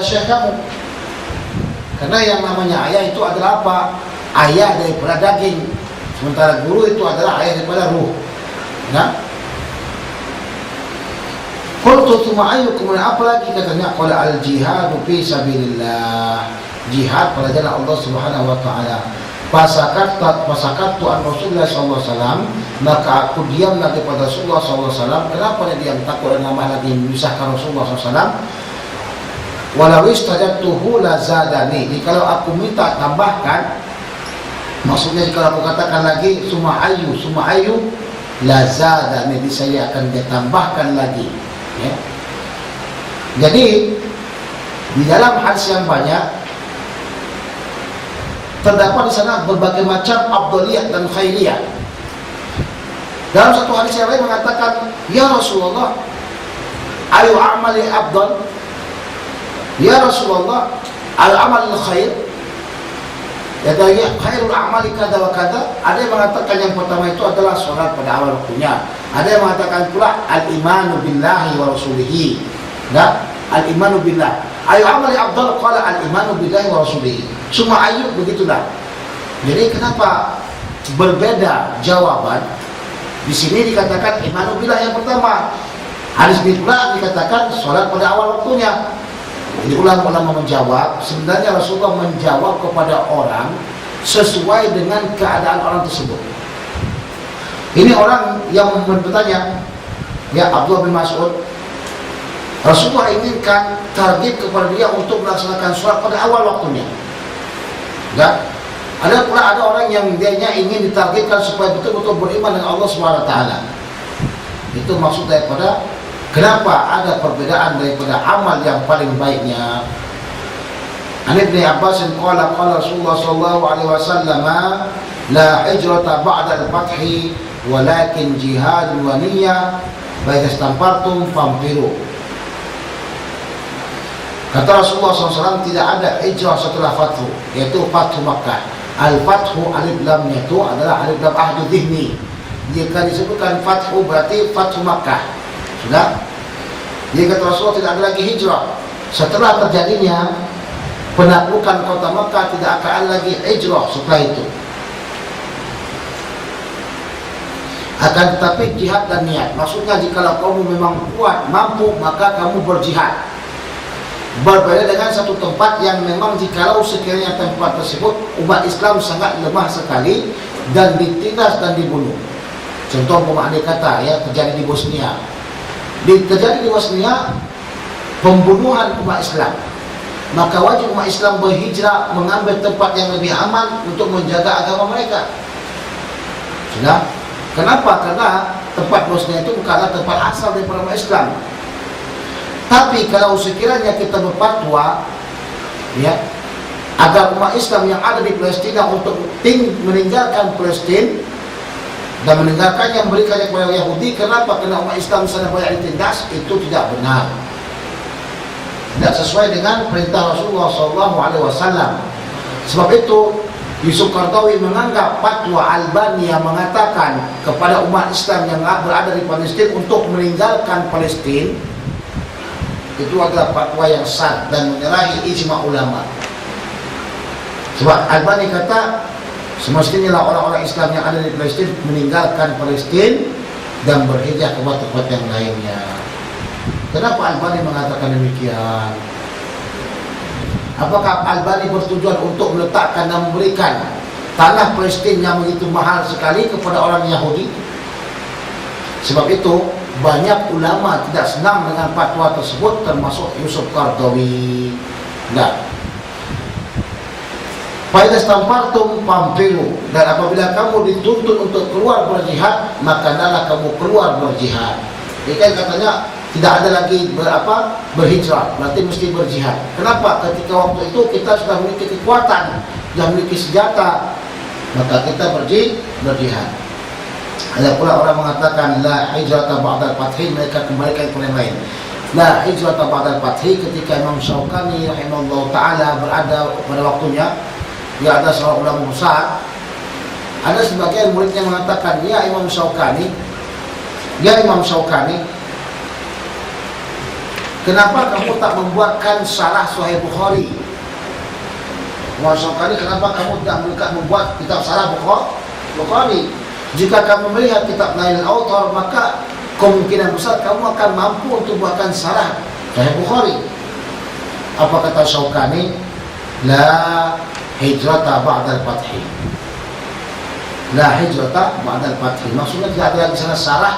syekh kamu. Karena yang namanya ayah itu adalah apa? Ayah daripada daging. Sementara guru itu adalah ayah daripada ruh. Nah, qultu tsumma ayu, kemudian apa lagi katanya? Qala al jihadu fi sabilillah, jihad pada jalan Allah Subhanahu wa taala. Fasakatu an Rasulullah sallallahu alaihi wasallam, maka aku diam lagi pada Rasulullah sallallahu alaihi wasallam. Kenapa dia diam? Takut nama lagi menyusahkan Rasulullah sallallahu alaihi wasallam. Walau istajabtuhu la zadani, kalau aku minta tambahkan, maksudnya kalau aku katakan lagi summa ayu la zadani, saya akan dia tambahkan lagi, ya. Jadi di dalam hadis yang banyak terdapat di sana berbagai macam afdaliyah dan khairiyah. Dalam satu hadis yang lain mengatakan, ya Rasulullah, ayu amali afdal? Ya Rasulullah, al-amal khair? Ya dari khairul amali kada wa kada. Ada yang mengatakan yang pertama itu adalah sholat pada awal waktunya. Ada yang mengatakan pula al-imanu billahi wa rasulihi. Nah, al-imanu billah. Ayu amali afdal? Qala al-imanu billahi wa rasulihi. Semua ayat begitulah. Jadi kenapa berbeda jawaban? Di sini dikatakan imanu billah yang pertama. Hadis ini pula dikatakan sholat pada awal waktunya. Jadi ulama-ulama menjawab, sebenarnya Rasulullah menjawab kepada orang sesuai dengan keadaan orang tersebut. Ini orang yang bertanya, ya Abdullah bin Mas'ud, Rasulullah inginkan target kepada dia untuk melaksanakan sholat pada awal waktunya. Dan ada pula orang yang dianya ingin ditargetkan supaya betul-betul beriman dengan Allah SWT. Itu maksud daripada kenapa ada perbedaan daripada amal yang paling baiknya. An Ibnu Abbas qala Rasulullah sallallahu alaihi wasallam, la hijrata ba'da al-fathi walakin jihad wa niyyah, fa idza istampartum famfiru. Kata Rasulullah SAW, tidak ada hijrah setelah fathu, yaitu fathu Makkah. Al-fathu alif lamnya itu adalah alif lam ahdu dhihni. Jika disebutkan fathu berarti fathu Makkah. Sudah? Jadi kata Rasulullah, tidak ada lagi hijrah. Setelah terjadinya penaklukan kota Makkah, tidak akan lagi hijrah setelah itu. Akan tetapi jihad dan niat. Maksudnya jika kamu memang kuat, mampu, maka kamu berjihad. Berbeda dengan satu tempat yang memang jikalau sekiranya tempat tersebut umat Islam sangat lemah sekali dan ditindas dan dibunuh. Contoh pemahaman kata ya terjadi di Bosnia. Terjadi di Bosnia pembunuhan umat Islam. Maka wajib umat Islam berhijrah mengambil tempat yang lebih aman untuk menjaga agama mereka. Sudah? Kenapa? Karena tempat Bosnia itu bukanlah tempat asal daripada umat Islam. Tapi kalau sekiranya kita berfatwa ya agar umat Islam yang ada di Palestina untuk meninggalkan Palestina dan meninggalkannya memberikannya kepada Yahudi, kenapa? Karena umat Islam sana banyak ditindas, itu tidak benar. Tidak sesuai dengan perintah Rasulullah SAW. Sebab itu Yusuf Qaradawi menganggap fatwa Albani yang mengatakan kepada umat Islam yang berada di Palestina untuk meninggalkan Palestina itu adalah fatwa yang sah dan menyalahi ijma ulama. Sebab Albani kata semestinya orang-orang Islam yang ada di Palestina meninggalkan Palestina dan berhijrah ke tempat yang lainnya. Kenapa Albani mengatakan demikian? Apakah Albani bertujuan untuk meletakkan dan memberikan tanah Palestina yang begitu mahal sekali kepada orang Yahudi? Sebab itu banyak ulama tidak senang dengan fatwa tersebut, termasuk Yusuf Qaradawi. Nah, fa idza istampartum famfiru, dan apabila kamu dituntut untuk keluar berjihad, maka hendaklah kamu keluar berjihad. Jadi kan katanya tidak ada lagi berhijrah, berarti mesti berjihad. Kenapa? Ketika waktu itu kita sudah memiliki kekuatan, sudah memiliki senjata, maka kita berjihad. Ada pula orang mengatakan la hijrata ba'dal fathi, mereka kembalikan kepada yang lain. La hijrata ba'dal fathi, ketika Imam Syaukani rahimahullah ta'ala berada pada waktunya, dia ada seorang ulama besar. Ada sebagian muridnya mengatakan, ya Imam Syaukani, kenapa kamu tak membuatkan syarah Sahih Bukhari? Masya kali, kenapa kamu tidak membuat kitab syarah Bukhari? Jika kamu melihat kitab Nailul Awtar, maka kemungkinan besar kamu akan mampu untuk buatkan syarah Sahih Bukhari. Apa kata Syaukani? La hijrata ba'dal fathi. La hijrata ba'dal fathi. Maksudnya tidak ada lagi syarah.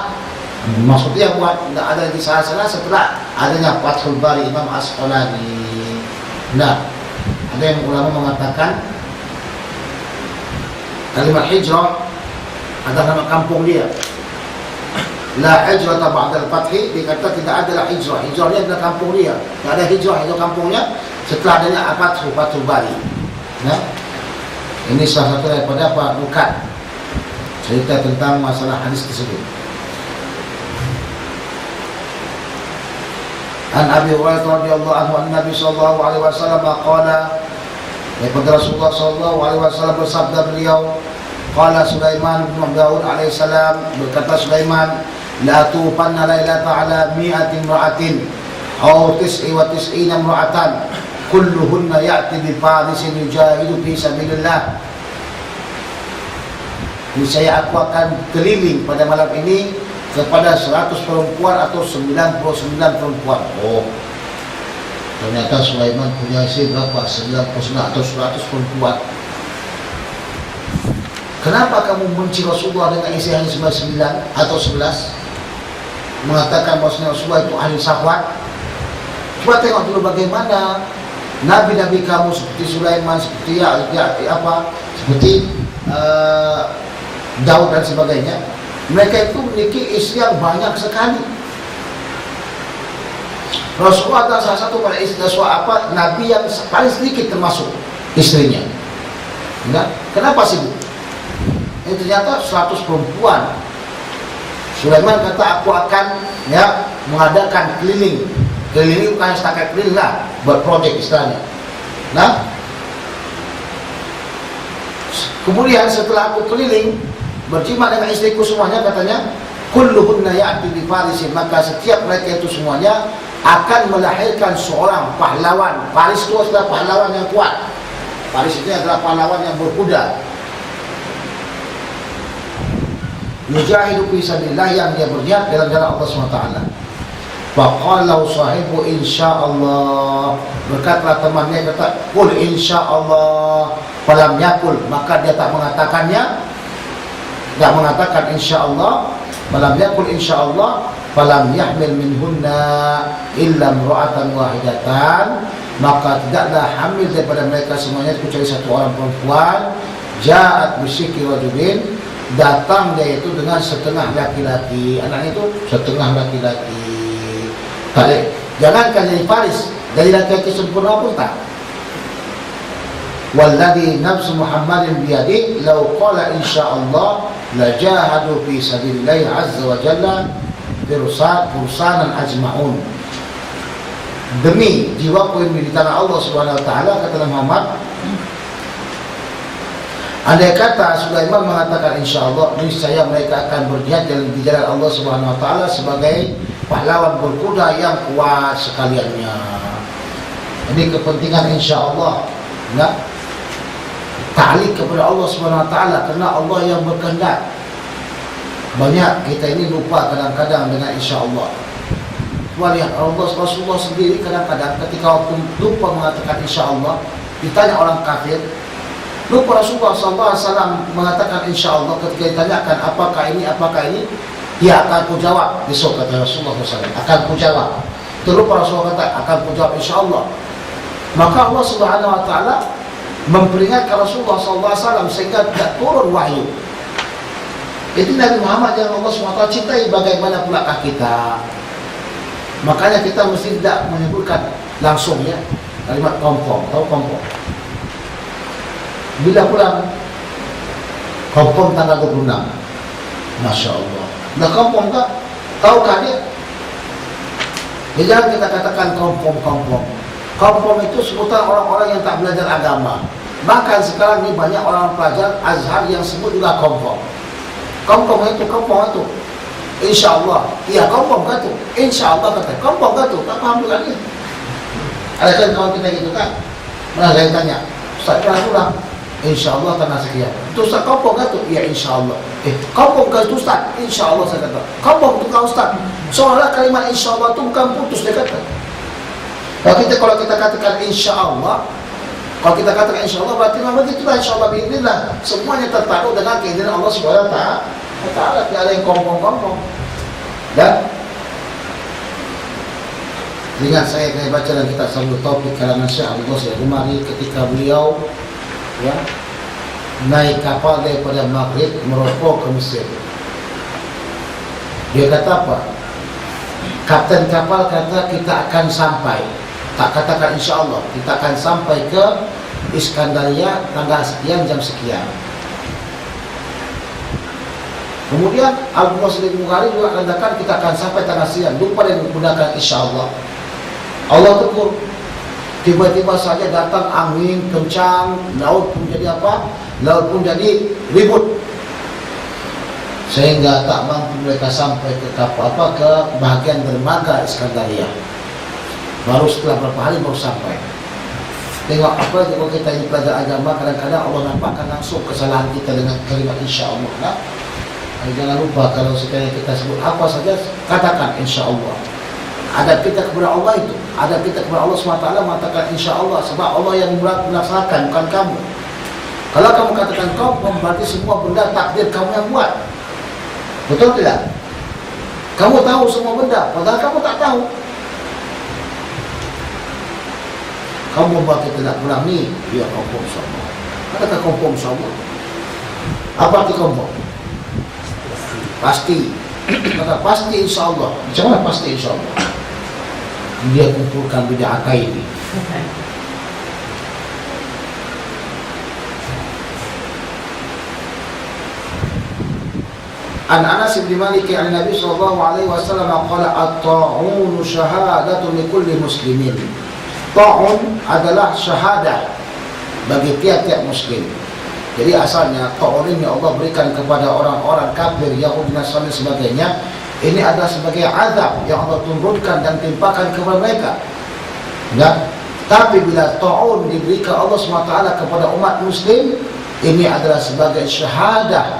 Maksudnya buat tidak ada lagi syarah setelah adanya Fathul Bari Imam Asqalani. Nah, ada yang ulama mengatakan kalimat hijrah ada nama kampung dia. La hijrata ba'dal fathi, dikata tidak ada hijrah. Hijrahnya adalah kampung dia. Tidak ada hijrah itu kampungnya setelah adanya Fathul Bari. Nah, ini salah satu daripada apa? Bukan cerita tentang masalah hadis tersebut. An Abi Hurairah radhiyallahu anhu an Nabi sallallahu alaihi wasallam qala, daripada Rasulullah sallallahu alaihi wasallam bersabda beliau, qala Sulaiman bin Daud alaihi salam, berkata Sulaiman, la tufanna lailata ala mi'ati imra'atin aw tis'i wa tis'ina imra'atan kulluhunna ya'ti bi farisin yujahidu fi sabilillah. Niscaya aku akan keliling pada malam ini kepada 100 perempuan atau 99 perempuan. Oh, ternyata Sulaiman punya istri berapa? 99 atau 100 perempuan. Kenapa kamu benci Rasulullah dengan istri hanya 99 atau 11? Mengatakan bahwa Rasulullah itu ahli syahwat. Coba tengok dulu bagaimana nabi-nabi kamu seperti Sulaiman, seperti seperti Daud dan sebagainya. Mereka itu memiliki istri yang banyak sekali. Rasulullah adalah salah satu pada istri nabi yang paling sedikit termasuk istrinya. Nah, kenapa sih Bu? Ini ternyata 100 perempuan. Sulaiman kata aku akan mengadakan keliling. Keliling bukan setakat keliling lah, buat proyek istilahnya. Nah, kemudian setelah aku keliling berjima dengan istriku semuanya, katanya kulluhunna ya'ti bi farisin, maka setiap mereka itu semuanya akan melahirkan seorang pahlawan. Faris itu adalah pahlawan yang kuat. Faris itu adalah pahlawan yang berkuda. Yujahidu fi sabilillah, yang dia berjihad dalam jalan Allah SWT. Faqala sahibu insyaallah, berkatalah temannya, kata qul insyaallah, falam yakul, maka dia tak mengatakannya, tidak mengatakan insyaallah, falam yakul insyaallah, falam yahmil minhunna illa imra'atan wahidatan, maka tidaklah hamil daripada mereka semuanya kecuali satu orang perempuan. Ja'at bisyikri rajulin, datang dia itu dengan setengah laki-laki, anaknya itu setengah laki-laki. Tak, jangankan jadi faris, dari laki-laki sempurna pun tak. Walladhi nafsu Muhammadin biyadi law qala insyaallah lajahadu fi sabilillahi azza wa jalla fursanan ajma'un. Demi jiwaku yang di tangan Allah Subhanahu wa taala, kata Muhammad, andai kata Sulaiman mengatakan insyaallah, niscaya mereka akan berjihad di jalan Allah Subhanahu wa taala sebagai pahlawan berkuda yang kuat sekaliannya. Ini kepentingan insyaallah, ta'liq kepada Allah Subhanahu wa taala, karena Allah yang berkehendak. Banyak kita ini lupa kadang-kadang dengan insyaallah. Lihat Rasulullah sendiri kadang-kadang ketika waktu lupa mengatakan insyaallah, ditanya orang kafir, lupa Rasulullah SAW mengatakan insyaallah, ketika ditanyakan apakah ini, dia akan ku jawab besok, kata Rasulullah SAW, akan ku jawab. Terlupa Rasulullah kata akan ku jawab insyaallah. Maka Allah Subhanahu wa taala memperingatkan Rasulullah SAW sehingga tidak turun wahyu. Itu Nabi Muhammad yang Allah SWT cintai, bagaimana pulakah kita? Makanya kita mesti tidak menyebutkan langsung kalimat kompong. Tahu kompong? Bila pulang kompong tanggal 26, Masya Allah. Nah kompong tak? Tahukah dia? Jangan kita katakan kompong. Kompong itu sebutan orang-orang yang tak belajar agama. Bahkan sekarang ini banyak orang pelajar Azhar yang sebut juga kompong. Kompong itu Insya Allah. Iya, kompong kan tuh. Insya Allah kata. Kompong kan tuh. Tak paham juga dia. Ada kan kawan kita gitu kan. Mana saya tanya, Ustaz kenapa pulang? Insya Allah tanah sekian. Itu Ustaz kompong kan tuh? Iya insya Allah. Kompong kan tuh Ustaz? Insya Allah saya kata. Kompong tuh kau Ustaz. Soalnya kalimat insya Allah itu bukan putus dia kata. Kalau kita katakan insya Allah, kalau kita katakan insya Allah berarti memang begitulah insya Allah biidznillah. Semuanya tertaruh dengan keinginan Allah Subhanahu wa Ta'ala. Tidak ada yang kompong-kompong. Dan ingat saya baca dalam kitab Sabul Taufiq kalangan Syekh Abdul Qasim Al-Umari ketika beliau ya naik kapal daripada Maghrib merokok ke Mesir. Dia kata apa? Kapten kapal kata kita akan sampai. Tak katakan insya Allah, kita akan sampai ke Iskandaria tanggal sekian jam sekian. Kemudian Abu Muslim Bukhari juga katakan kita akan sampai tanggal sekian. Lupa dia menggunakan insya Allah. Allah tegur. Tiba-tiba saja datang angin kencang, laut pun jadi apa? Laut pun jadi ribut. Sehingga tak mampu mereka sampai ke kapal ke bahagian dermaga Iskandaria. Baru setelah berapa hari baru sampai. Tengok apa kalau kita ini pelajar agama, kadang-kadang Allah nampakkan langsung kesalahan kita dengan kalimat insya Allah. Nah, jangan lupa kalau sekali kita sebut apa saja katakan insya Allah. Adab kita kepada Allah itu, adab kita kepada Allah SWT mengatakan insya Allah, sebab Allah yang melaksanakan bukan kamu. Kalau kamu katakan kamu, berarti semua benda takdir kamu yang buat. Betul tidak? Kamu tahu semua benda, padahal kamu tak tahu. Kamu membuat kita tidak pulang ni, dia kompong insyaAllah. Katakan kompong insyaAllah. Apa arti kompong? Pasti. Kata pasti insyaAllah. Macam mana pasti insyaAllah? Dia kumpulkan bid'ah ini. An Anas bin Malik an Nabi sallallahu alaihi wasallam qala at-ta'un syahadatu li kulli muslimin. Ta'un adalah syahadah bagi tiap-tiap muslim. Jadi asalnya ta'un ini Allah berikan kepada orang-orang kafir, Yahudi, Nasrani dan sebagainya. Ini adalah sebagai azab yang Allah turunkan dan timpakan kepada mereka. Ya. Tapi bila ta'un diberikan Allah SWT kepada umat muslim, ini adalah sebagai syahadah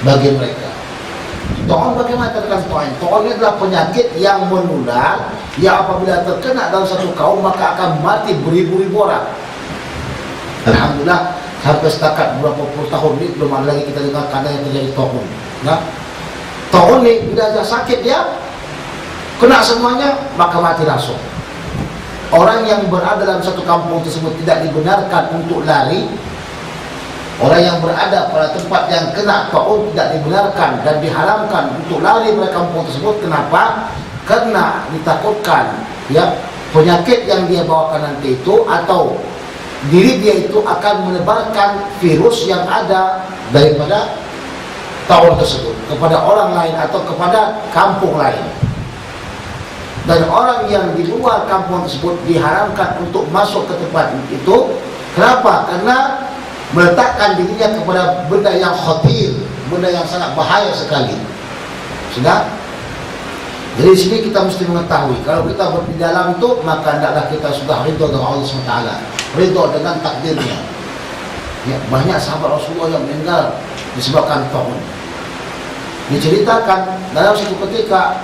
bagi mereka. Ta'un bagaimana terkena ta'un? Ta'un ini adalah penyakit yang menular, yang apabila terkena dalam satu kaum maka akan mati beribu-ribu orang. Alhamdulillah sampai setakat beberapa puluh tahun ini belum ada lagi kita dengar kata yang terjadi ta'un. Nah, ta'un ini bila dia sakit dia kena semuanya maka mati langsung. Orang yang berada dalam satu kampung tersebut tidak dibenarkan untuk lari. Orang yang berada pada tempat yang kena ta'un tidak dibenarkan dan diharamkan untuk lari dari kampung tersebut. Kenapa? Karena ditakutkan ya penyakit yang dia bawakan nanti itu atau diri dia itu akan menebarkan virus yang ada daripada ta'un tersebut kepada orang lain atau kepada kampung lain. Dan orang yang di luar kampung tersebut diharamkan untuk masuk ke tempat itu. Kenapa? Karena meletakkan dirinya kepada benda yang khatir, benda yang sangat bahaya sekali. Sudah? Jadi sini kita mesti mengetahui kalau kita di dalam itu maka hendaklah kita sudah ridha dengan Allah SWT, ridha dengan takdirnya. Ya, banyak sahabat Rasulullah yang meninggal disebabkan ta'un. Diceritakan dalam satu ketika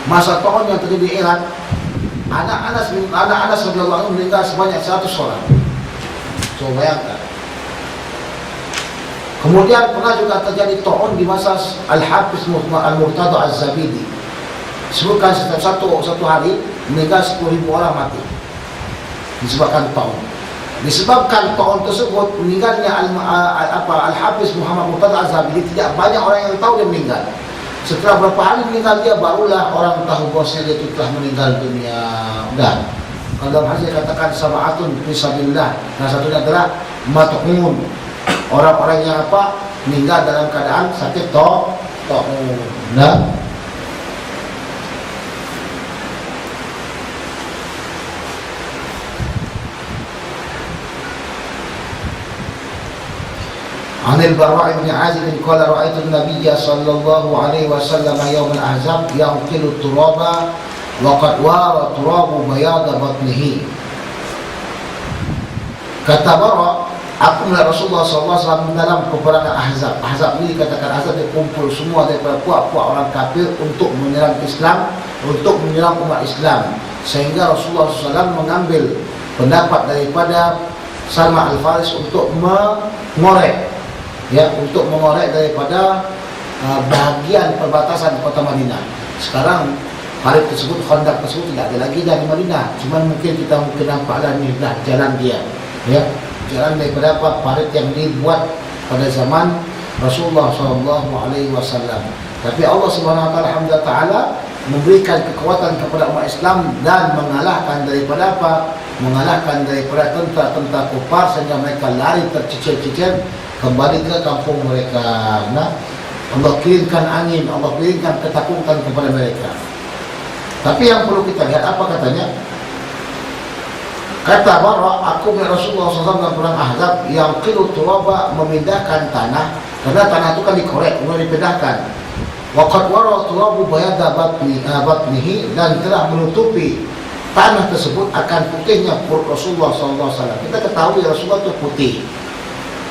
masa ta'un yang terjadi di Irak, anak Anas radhiyallahu anhu meninggal sebanyak 100 orang. So bayangkan. Kemudian pernah juga terjadi ta'un di masa Al-Hafiz Al-Murtada Az-Zabidi. Sebutkan satu hari meninggal 10.000 orang mati disebabkan ta'un. Disebabkan ta'un tersebut meninggalnya Al-Hafiz Muhammad Murtada Az-Zabidi, tidak banyak orang yang tahu dia meninggal. Setelah berapa hari meninggal dia barulah orang tahu bahwasanya dia itu telah meninggal dunia. Dan kalau dalam hadis dikatakan sab'atun fi sabilillah, nah satunya adalah mat'un. Orang-orang yang meninggal dalam keadaan sakit ta'un. Nah, Anil Bara' bin Azib qala ra'aitu an-nabiyya sallallahu alaihi wasallam yawm al-ahzab yanqilu turaba wa qad wara turabu bayada batnihi. Kata Bara', aku melihat Rasulullah SAW dalam peperangan Ahzab. Ahzab ini dikatakan Ahzab, dia kumpul semua daripada puak-puak orang kafir untuk menyerang Islam, untuk menyerang umat Islam. Sehingga Rasulullah SAW mengambil pendapat daripada Salman Al-Faris untuk mengorek, ya, untuk mengorek daripada bahagian perbatasan kota Madinah. Sekarang parit tersebut, khandak tersebut tidak ada lagi dah di Madinah. Cuma mungkin kita nampaklah ni dah jalan dia, ya, jalan daripada apa, parit yang dibuat pada zaman Rasulullah SAW. Tapi Allah Subhanahu Wa Taala, alhamdulillah taala, memberikan kekuatan kepada umat Islam dan mengalahkan daripada apa? Mengalahkan daripada tentera-tentera kufar sehingga mereka lari tercicir-cicir kembali ke kampung mereka. Nah, Allah kirimkan angin, Allah kirimkan ketakutan kepada mereka. Tapi yang perlu kita lihat apa katanya? Kata Bara', aku melihat Rasulullah SAW dalam perang Ahzab yang qilu turaba, memindahkan tanah, karena tanah itu kan dikorek, kemudian dipindahkan. Wa qad wara turabu bayada batnihi, dan telah menutupi tanah tersebut akan putihnya perut Rasulullah SAW. Kita ketahui Rasulullah itu putih,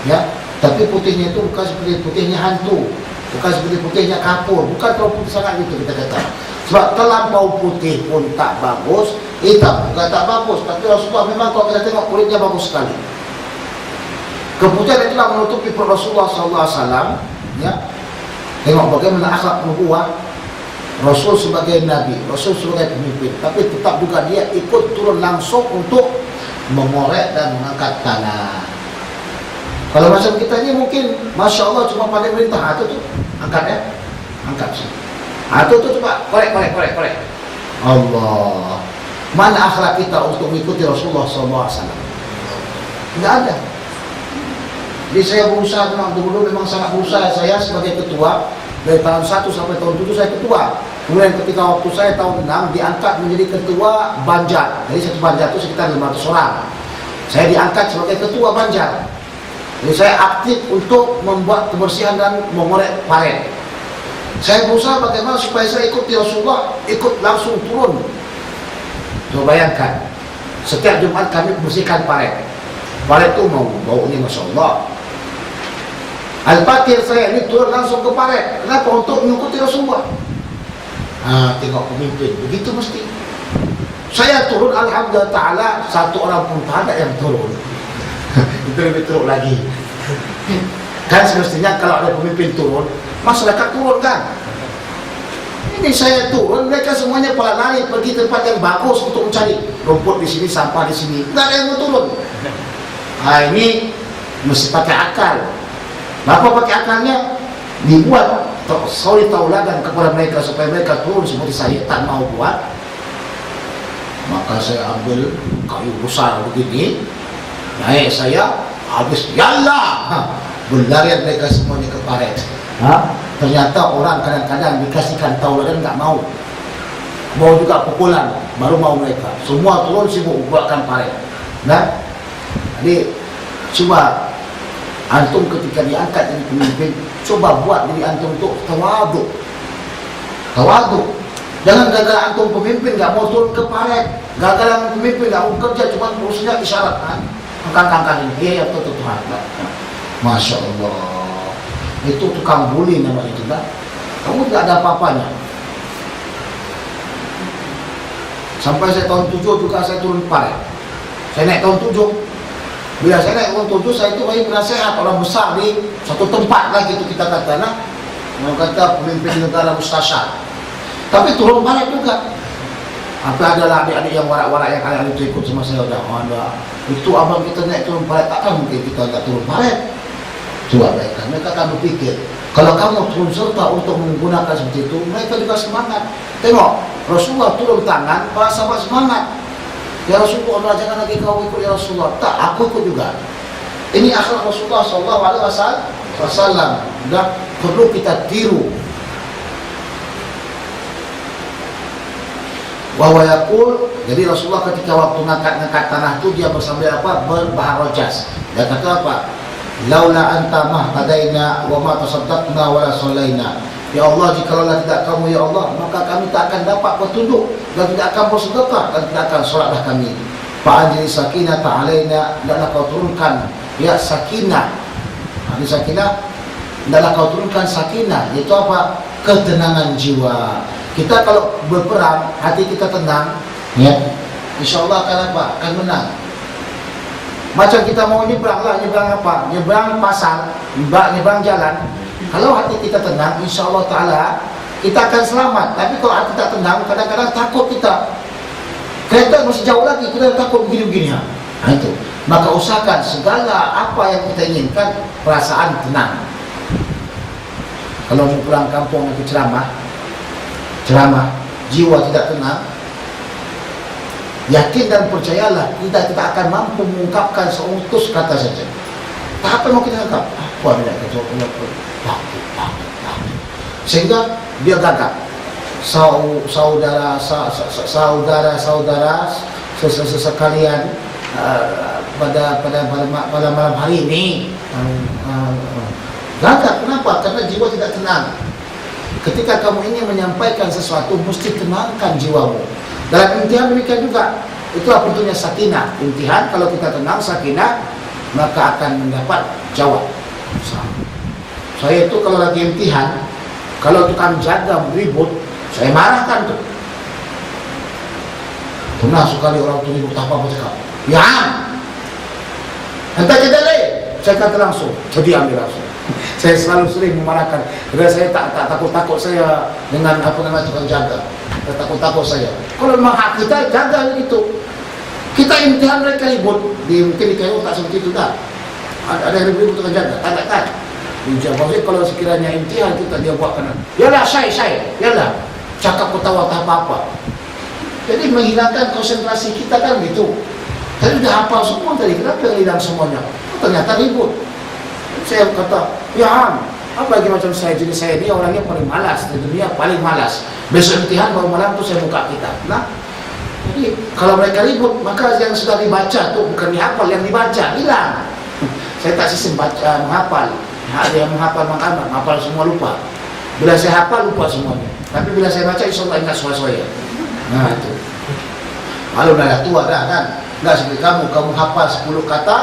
ya, tapi putihnya itu bukan seperti putihnya hantu, bukan seperti putihnya kapur, bukan terlalu putih sangat gitu kita kata. Sebab terlampau putih pun tak bagus, hitam juga tak bagus. Tapi Rasulullah memang kalau kita tengok kulitnya bagus sekali. Keputihan itulah menutupi perut Rasulullah SAW, ya. Tengok bagaimana akhlak nubuwah Rasul sebagai Nabi, Rasul sebagai pemimpin, tapi tetap juga dia ikut turun langsung untuk mengorek dan mengangkat tanah. Kalau macam kita ni mungkin Masya Allah cuma pandai perintah, itu tu angkat, ya, angkat sini, itu coba korek. Allah, mana akhlak kita untuk mengikuti Rasulullah SAW? Tidak ada. Jadi saya berusaha, dulu memang sangat berusaha. Saya sebagai ketua dari tahun 1 sampai tahun 7 saya ketua. Kemudian ketika waktu saya tahun 6 diangkat menjadi ketua Banjar. Jadi satu Banjar itu sekitar 500 orang. Saya diangkat sebagai ketua Banjar. Jadi saya aktif untuk membuat kebersihan dan mengorek paret. Saya berusaha bagaimana supaya saya ikuti Rasulullah, ikut langsung turun. Coba bayangkan, setiap Jumat kami bersihkan paret. Paret itu mau baunya Masya Allah. Al-Fatir saya ini turun langsung ke paret. Kenapa? Untuk mengikuti Rasulullah. Tengok pemimpin, begitu mesti. Saya turun, alhamdulillah ta'ala, satu orang pun tak ada yang turun. Itu lebih teruk lagi. Kan semestinya kalau ada pemimpin turun, masyarakat turun kan. Ini saya turun, mereka semuanya pada lari pergi tempat yang bagus untuk mencari rumput di sini, sampah di sini. Tidak ada yang mau turun. Ini mesti pakai akal. Apa pakai akalnya? Dibuat suri tauladan kepada mereka supaya mereka turun seperti saya tak mau buat. Maka saya ambil kayu besar begini, naik saya, habis yallah, berlarian mereka semuanya ke paret. Ternyata orang kadang-kadang dikasihkan tauladan tak mau. Mau juga pukulan, baru mau mereka. Semua turun sibuk buatkan paret. Nah, jadi coba antum ketika diangkat jadi pemimpin, coba buat diri antum untuk tawaduk. Jangan gagal antum pemimpin gak mau turun ke paret, gagal pemimpin gak mau kerja, cuma urusannya isyarat, angkat-angkat ini, ya Tuhan. Masya Allah, itu tukang bully namanya itu, kan? Kamu tidak ada apa-apanya. Sampai saya tahun 7 juga saya turun paret. Saya naik tahun 7. Bila saya naik tahun 7, saya itu lagi penasehat orang besar di satu tempat lagi itu kita kata, orang kata pemimpin negara mustasyar. Tapi turun paret juga. Apa adalah adik-adik yang warak-warak yang kalian itu ikut sama saya, udah ada. Itu abang kita naik turun paret, takkan mungkin kita tak turun paret. Coba mereka akan berpikir, kalau kamu turun serta untuk menggunakan seperti itu, mereka juga semangat. Tengok, Rasulullah turun tangan, para sahabat semangat. Ya Rasulullah, jangan lagi kau ikut ya Rasulullah. Tak, aku ikut juga. Ini akhlak Rasulullah SAW. Dan perlu kita tiru. Bahwa yakul, jadi Rasulullah ketika waktu ngangkat tanah itu dia bersama apa? Berbahar rojas. Dia kata apa? laula anta mahtadaina wa ma tasaddaqna wa la sallaina. Ya Allah, jikalau tidak kamu ya Allah, maka kami tak akan dapat petunjuk dan tidak akan bersedekah dan tidak akan solatlah kami. Fa'anjil sakinah ta'alaina, hendaklah kau turunkan ya sakinah. Ini sakinah, hendaklah kau turunkan sakinah, yaitu apa? Ketenangan jiwa. Kita kalau berperang, hati kita tenang, ya, insya Allah akan apa? Akan menang. Macam kita mau nyebrang lah, nyebrang apa? Nyebrang pasar, nyebrang jalan. Kalau hati kita tenang, insya Allah Ta'ala kita akan selamat. Tapi kalau hati tak tenang, kadang-kadang takut kita. Kereta masih jauh lagi, kita takut begini-begini. Nah itu. Maka usahakan segala apa yang kita inginkan, perasaan tenang. Kalau mau pulang kampung lagi ceramah, jiwa tidak tenang, yakin dan percayalah kita akan mampu mengungkapkan seutus kata saja. Tak apa yang mau kita ungkap, apa yang kita takut. Sehingga dia gagap. Saudara sekalian, pada malam hari ini gagap. Kenapa? Karena jiwa tidak tenang. Ketika kamu ingin menyampaikan sesuatu, mesti tenangkan jiwamu. Dalam imtihan demikian juga. Itulah bentuknya sakinah. Imtihan, kalau kita tenang, sakinah, maka akan mendapat jawab. Saya itu kalau lagi imtihan, kalau tukang jaga ribut, saya marahkan tuh. Pernah sekali orang itu ribut apa cakap, ya, entah kita leh, saya kata langsung, jadi ambil langsung. Saya selalu sering memarahkan, karena saya tak takut saya dengan apa namanya tukang jaga, takut saya. Kalau memang hak kita jaga itu, kita imtihan mereka ribut, mungkin di KU tak seperti itu dah. Ada yang ribut tukang jaga, tak. Maksudnya kalau sekiranya imtihan kita dia buat kanan, yalah saya, yalah cakap ketawa tak apa-apa. Jadi menghilangkan konsentrasi kita kan gitu. Tadi sudah hafal semua tadi, kenapa hilang semuanya? Ternyata ribut. Saya kata, ya apa lagi macam saya, jenis saya ini orangnya paling malas di dunia, paling malas. Besok imtihan baru malam tuh saya buka kitab. Nah, jadi kalau mereka ribut, maka yang sudah dibaca tuh bukan dihafal, yang dibaca hilang. Saya tak sistem baca menghafal. Ada yang menghafal menghafal semua lupa. Bila saya hafal lupa semuanya. Tapi bila saya baca insya Allah ingat suara-suara. Nah itu. Kalau dah tua dah kan. Enggak seperti kamu hafal 10 kata,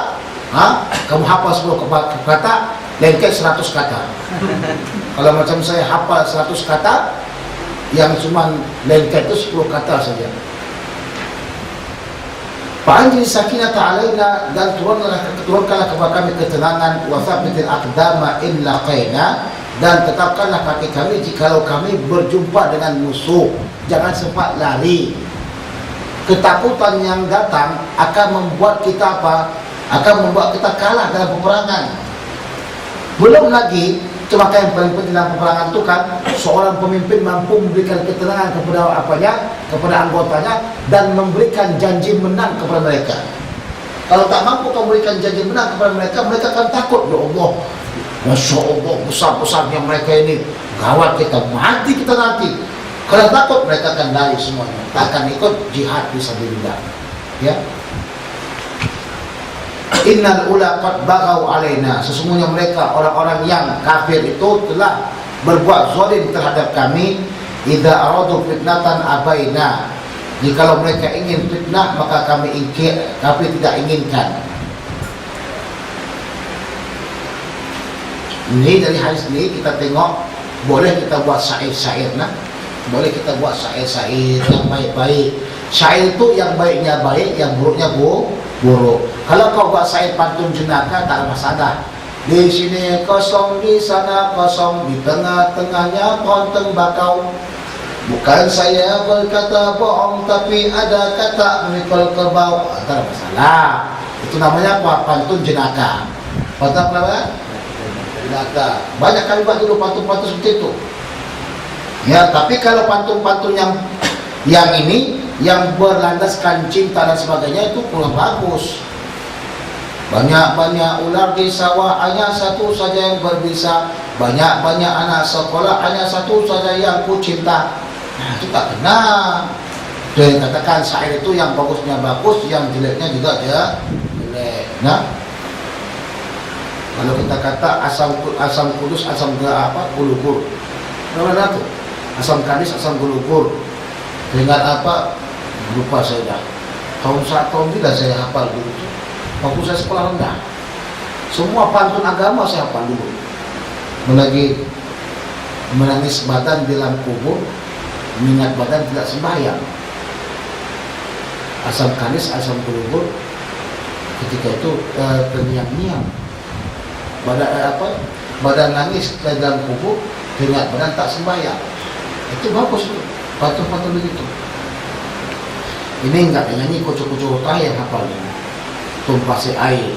kamu hafal 10 kata, lengket 100 kata. Kalau macam saya hafal 100 kata, yang cuma lengket itu 10 kata saja. Fa'anjil sakinah ta'alaina, dan turunkanlah kepada kami ketenangan, wa thabbitil aqdama in laqaina, dan tetapkanlah kaki kami jikalau kami berjumpa dengan musuh. Jangan sempat lari. Ketakutan yang datang akan membuat kita apa? Akan membuat kita kalah dalam peperangan. Belum lagi, cuma yang paling penting dalam peperangan itu kan, seorang pemimpin mampu memberikan ketenangan kepada anggotanya dan memberikan janji menang kepada mereka. Kalau tak mampu memberikan janji menang kepada mereka, mereka akan takut. Ya Allah, Masya Allah, besar-besarnya mereka ini, gawat kita, mati kita nanti. Kalau takut, mereka akan lari semuanya, tak akan ikut jihad fisabilillah. Ya. Innal ula qad baghaw alaina, sesungguhnya mereka orang-orang yang kafir itu telah berbuat zalim terhadap kami. Idza aradu fitnatan abaina, jikalau mereka ingin fitnah maka kami tidak inginkan. Ini dari hadis ini kita tengok, boleh kita buat syair-syair, boleh kita buat syair-syair yang baik-baik. Syair itu yang baiknya baik, yang buruknya buruk. Kalau kau buat syair pantun jenaka tak ada masalah. Di sini kosong, di sana kosong, di tengah-tengahnya konteng bakau. Bukan saya berkata bohong, tapi ada kata memikul kerbau. Tak ada masalah. Itu namanya apa? Pantun jenaka. Pantun apa? Jenaka. Banyak kali buat dulu pantun-pantun seperti itu. Ya, tapi kalau pantun-pantun yang ini, yang berlandaskan cinta dan sebagainya, itu kurang bagus. Banyak-banyak ular di sawah, hanya satu saja yang berbisa. Banyak-banyak anak sekolah, hanya satu saja yang ku cinta. Nah, itu tak kena. Dia katakan syair itu yang bagusnya bagus, yang jeleknya juga dia jelek. Nah, Kalau kita kata asam kudus, asam gulukur, berapa tuh? Asam kadis, asam gulukur. Dengan apa? Lupa saya dah. Tahun tidak saya hafal dulu. Waktu saya sekolah rendah, semua pantun agama saya hafal dulu. Melagi menangis badan di dalam kubur, minyak badan tidak sembahyang. Asam kadis, asam gulukur. Ketika itu terngiang-ngiang. Badan nangis di dalam kubur, minyak badan tak sembahyang. Itu bagus tuh, pantun-pantun begitu. Ini enggak nyanyi kucu-kucu utah yang hafal ini. Tumpasi air.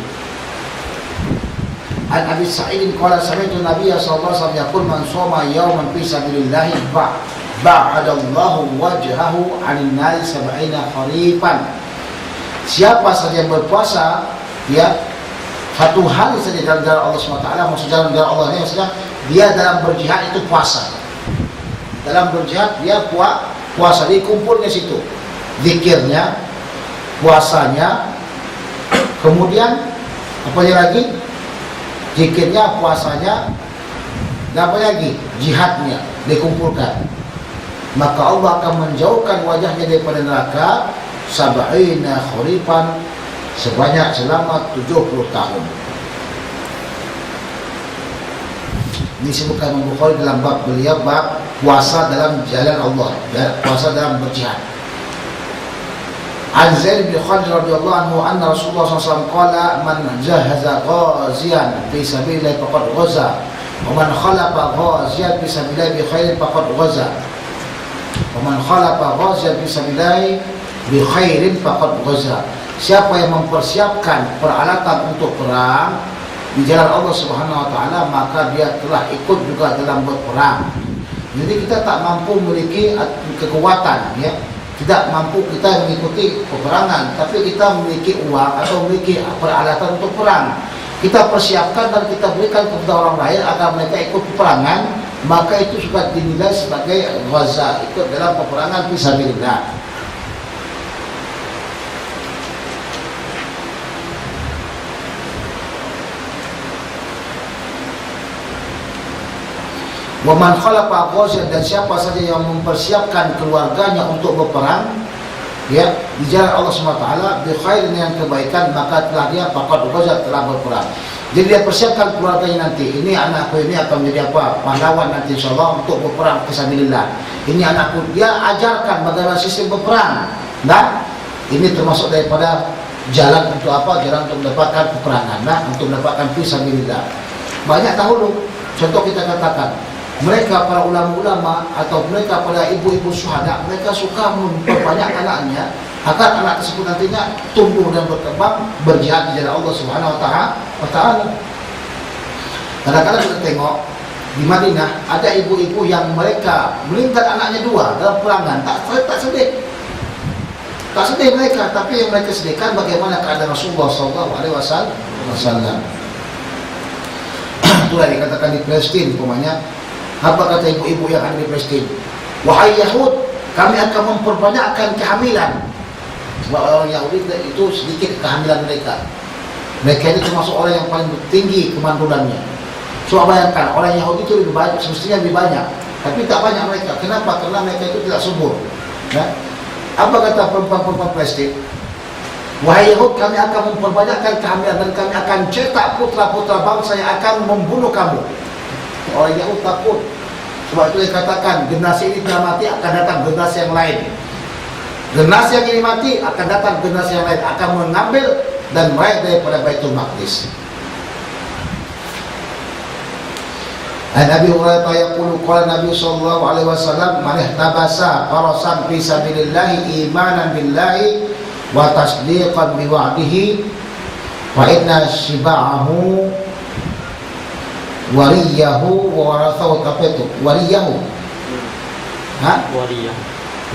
An Abi Sa'id qala sami'tu Nabiy sallallahu alaihi wasallam yaqul man shoma yawman fi sabilillah ba'adallahu wajhahu 'anil nar 70 kharifan. Siapa saja yang berpuasa ya satu hari saja dalam jalan Allah SWT, maksud jalan Allah ini maksudnya dia dalam berjihad itu puasa. Dalam berjihad dia puasa, dikumpulnya situ. Zikirnya, puasanya, kemudian apa lagi? Zikirnya, puasanya, dan apa lagi? Jihadnya dikumpulkan. Maka Allah akan menjauhkan wajahnya daripada neraka 70 kharifan, sebanyak selama 70 tahun. Ini disebutkan Imam Bukhari dalam bab beliau, bab puasa dalam jalan Allah, puasa dalam berjihad. An Zaid bin Khalid radhiyallahu anhu anna Rasulullah SAW qala man jahaza ghaziyan fi sabilillah faqad ghaza wa man khalafa ghaziyan fi sabilillah bi khairin faqad ghaza wa man khalafa ghaziyan fi sabilillah bi khairin faqad ghaza. Siapa yang mempersiapkan peralatan untuk perang di jalan Allah Subhanahu wa taala, maka dia telah ikut juga dalam berperang. Jadi kita tak mampu memiliki kekuatan ya. Tidak mampu kita mengikuti peperangan, tapi kita memiliki uang atau memiliki peralatan untuk perang. Kita persiapkan dan kita berikan kepada orang lain agar mereka ikut peperangan, maka itu juga dinilai sebagai ghaza, ikut dalam peperangan fisabilillah. Wa man khalafa ghaziyan, dan siapa saja yang mempersiapkan keluarganya untuk berperang ya di jalan Allah SWT bi khairin, yang kebaikan, maka telah dia faqad ghaza, telah berperang. Jadi dia persiapkan keluarganya nanti. Ini anakku ini akan menjadi apa? Pahlawan nanti insyaallah untuk berperang fisabilillah. Ini anakku, dia ajarkan bagaimana sistem berperang. Nah, ini termasuk daripada jalan untuk apa? Jalan untuk mendapatkan peperangan, nah, untuk mendapatkan fisabilillah. Banyak dahulu contoh kita katakan, mereka para ulama-ulama atau mereka para ibu-ibu syuhada, mereka suka memperbanyak anaknya agar anak tersebut nantinya tumbuh dan berkembang berjihad di jalan Allah Subhanahu wa taala. Kadang-kadang kita tengok di Madinah ada ibu-ibu yang mereka melingkar anaknya dua dalam perangan, tak sedih. Tak sedih mereka, tapi yang mereka sedihkan bagaimana keadaan Rasulullah SAW. Itulah dikatakan di Palestina umpamanya. Apa kata ibu-ibu yang ada di Palestina? Wahai Yahud, kami akan memperbanyakkan kehamilan. Sebab orang Yahudi itu sedikit kehamilan mereka. Mereka ini termasuk orang yang paling tinggi kemandulannya. Coba bayangkan, orang Yahudi itu lebih banyak, semestinya lebih banyak, tapi tak banyak mereka. Kenapa? Karena mereka itu tidak subur. Ya? Apa kata perempuan-perempuan Palestina? Wahai Yahud, kami akan memperbanyakkan kehamilan dan kami akan cetak putra-putra bangsa yang akan membunuh kamu. Orang Yahud takut. Sebab itu dikatakan generasi ini telah mati, akan datang generasi yang lain. Generasi yang ini mati, akan datang generasi yang lain, akan mengambil dan meraih daripada Baitul Maqdis. An Abi Hurairah yaqulu qala Nabi sallallahu alaihi wasallam man ihtabasa farasan fi sabilillah imanan billahi wa tasdiqan bi wa'dihi wa inna shiba'ahu wariyahu wa warathahu, apa itu? Wariyahu.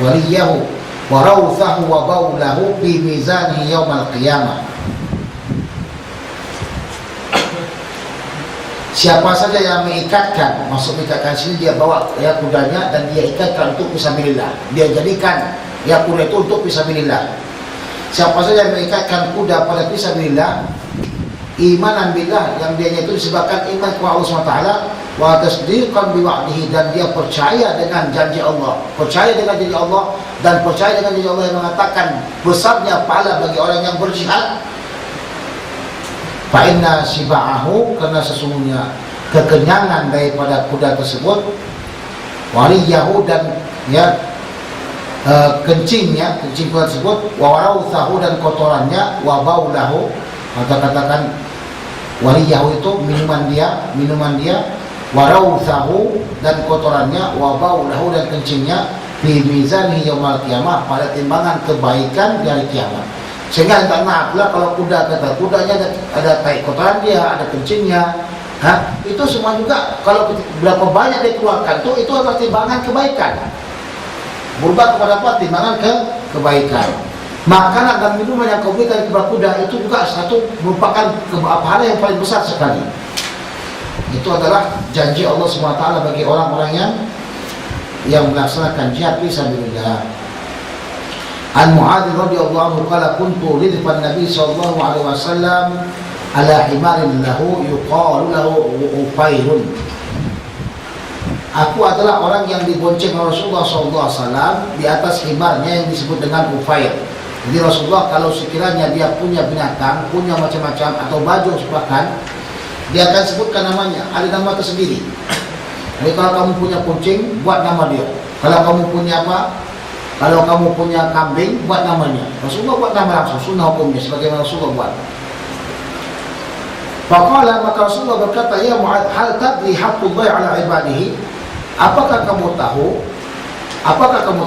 Wariyahu wa rawthahu wa bawlahu bi mizanihi yaumal qiyamah. Siapa saja yang mengikatkan, maksud mengikatkan sini dia bawa ya kudanya dan dia ikatkan untuk fisabilillah. Dia jadikan ya kuda itu untuk fisabilillah. Siapa saja yang mengikatkan kuda pada fisabilillah, imanan billah, yang dia itu disebabkan iman kepada Allah SWT, wa tasdiqan bi wa'dihi, dan dia percaya dengan janji Allah, percaya dengan janji Allah, dan percaya dengan janji Allah yang mengatakan besarnya pahala bagi orang yang berjihad. Fa inna siba'ahu, karena sesungguhnya kekenyangan daripada kuda tersebut, waliyahu, dan ya kencing kuda tersebut, wa warawthahu, dan kotorannya, wa baulahu, atau katakan waliyahu itu minuman dia, warawthahu, dan kotorannya, wa baulahu, dan kencingnya, fi mizanihi yaumil qiyamah, pada timbangan kebaikan di hari kiamat. Sehingga entah maaf lah kalau kuda, kata kudanya ada tai kotoran dia, ada kencingnya, itu semua juga kalau berapa banyak dikeluarkan itu adalah timbangan kebaikan, berubah kepada apa? Timbangan kebaikan. Makanan dan minuman yang kau berikan kepada kuda itu juga satu merupakan pahala yang paling besar sekali. Itu adalah janji Allah SWT bagi orang-orang yang melaksanakan jihad fisabilillah. An Mu'adz radhiyallahu anhu qala kuntu ridfan Nabi sallallahu alaihi wasallam ala himarin lahu yuqalu lahu Ufairun. Aku adalah orang yang dibonceng Rasulullah SAW di atas himarnya yang disebut dengan Ufair. Jadi Rasulullah kalau sekiranya dia punya binatang, punya macam-macam atau baju bahkan, dia akan sebutkan namanya, ada nama tersendiri. Jadi kalau kamu punya kucing, buat nama dia. Kalau kamu punya apa? Kalau kamu punya kambing, buat namanya. Rasulullah buat nama langsung, sunnah hukumnya sebagaimana Rasulullah buat. Faqala, maka Rasulullah berkata, ya Mu'adz, hal tadri haqqullahi ala ibadihi? Apakah kamu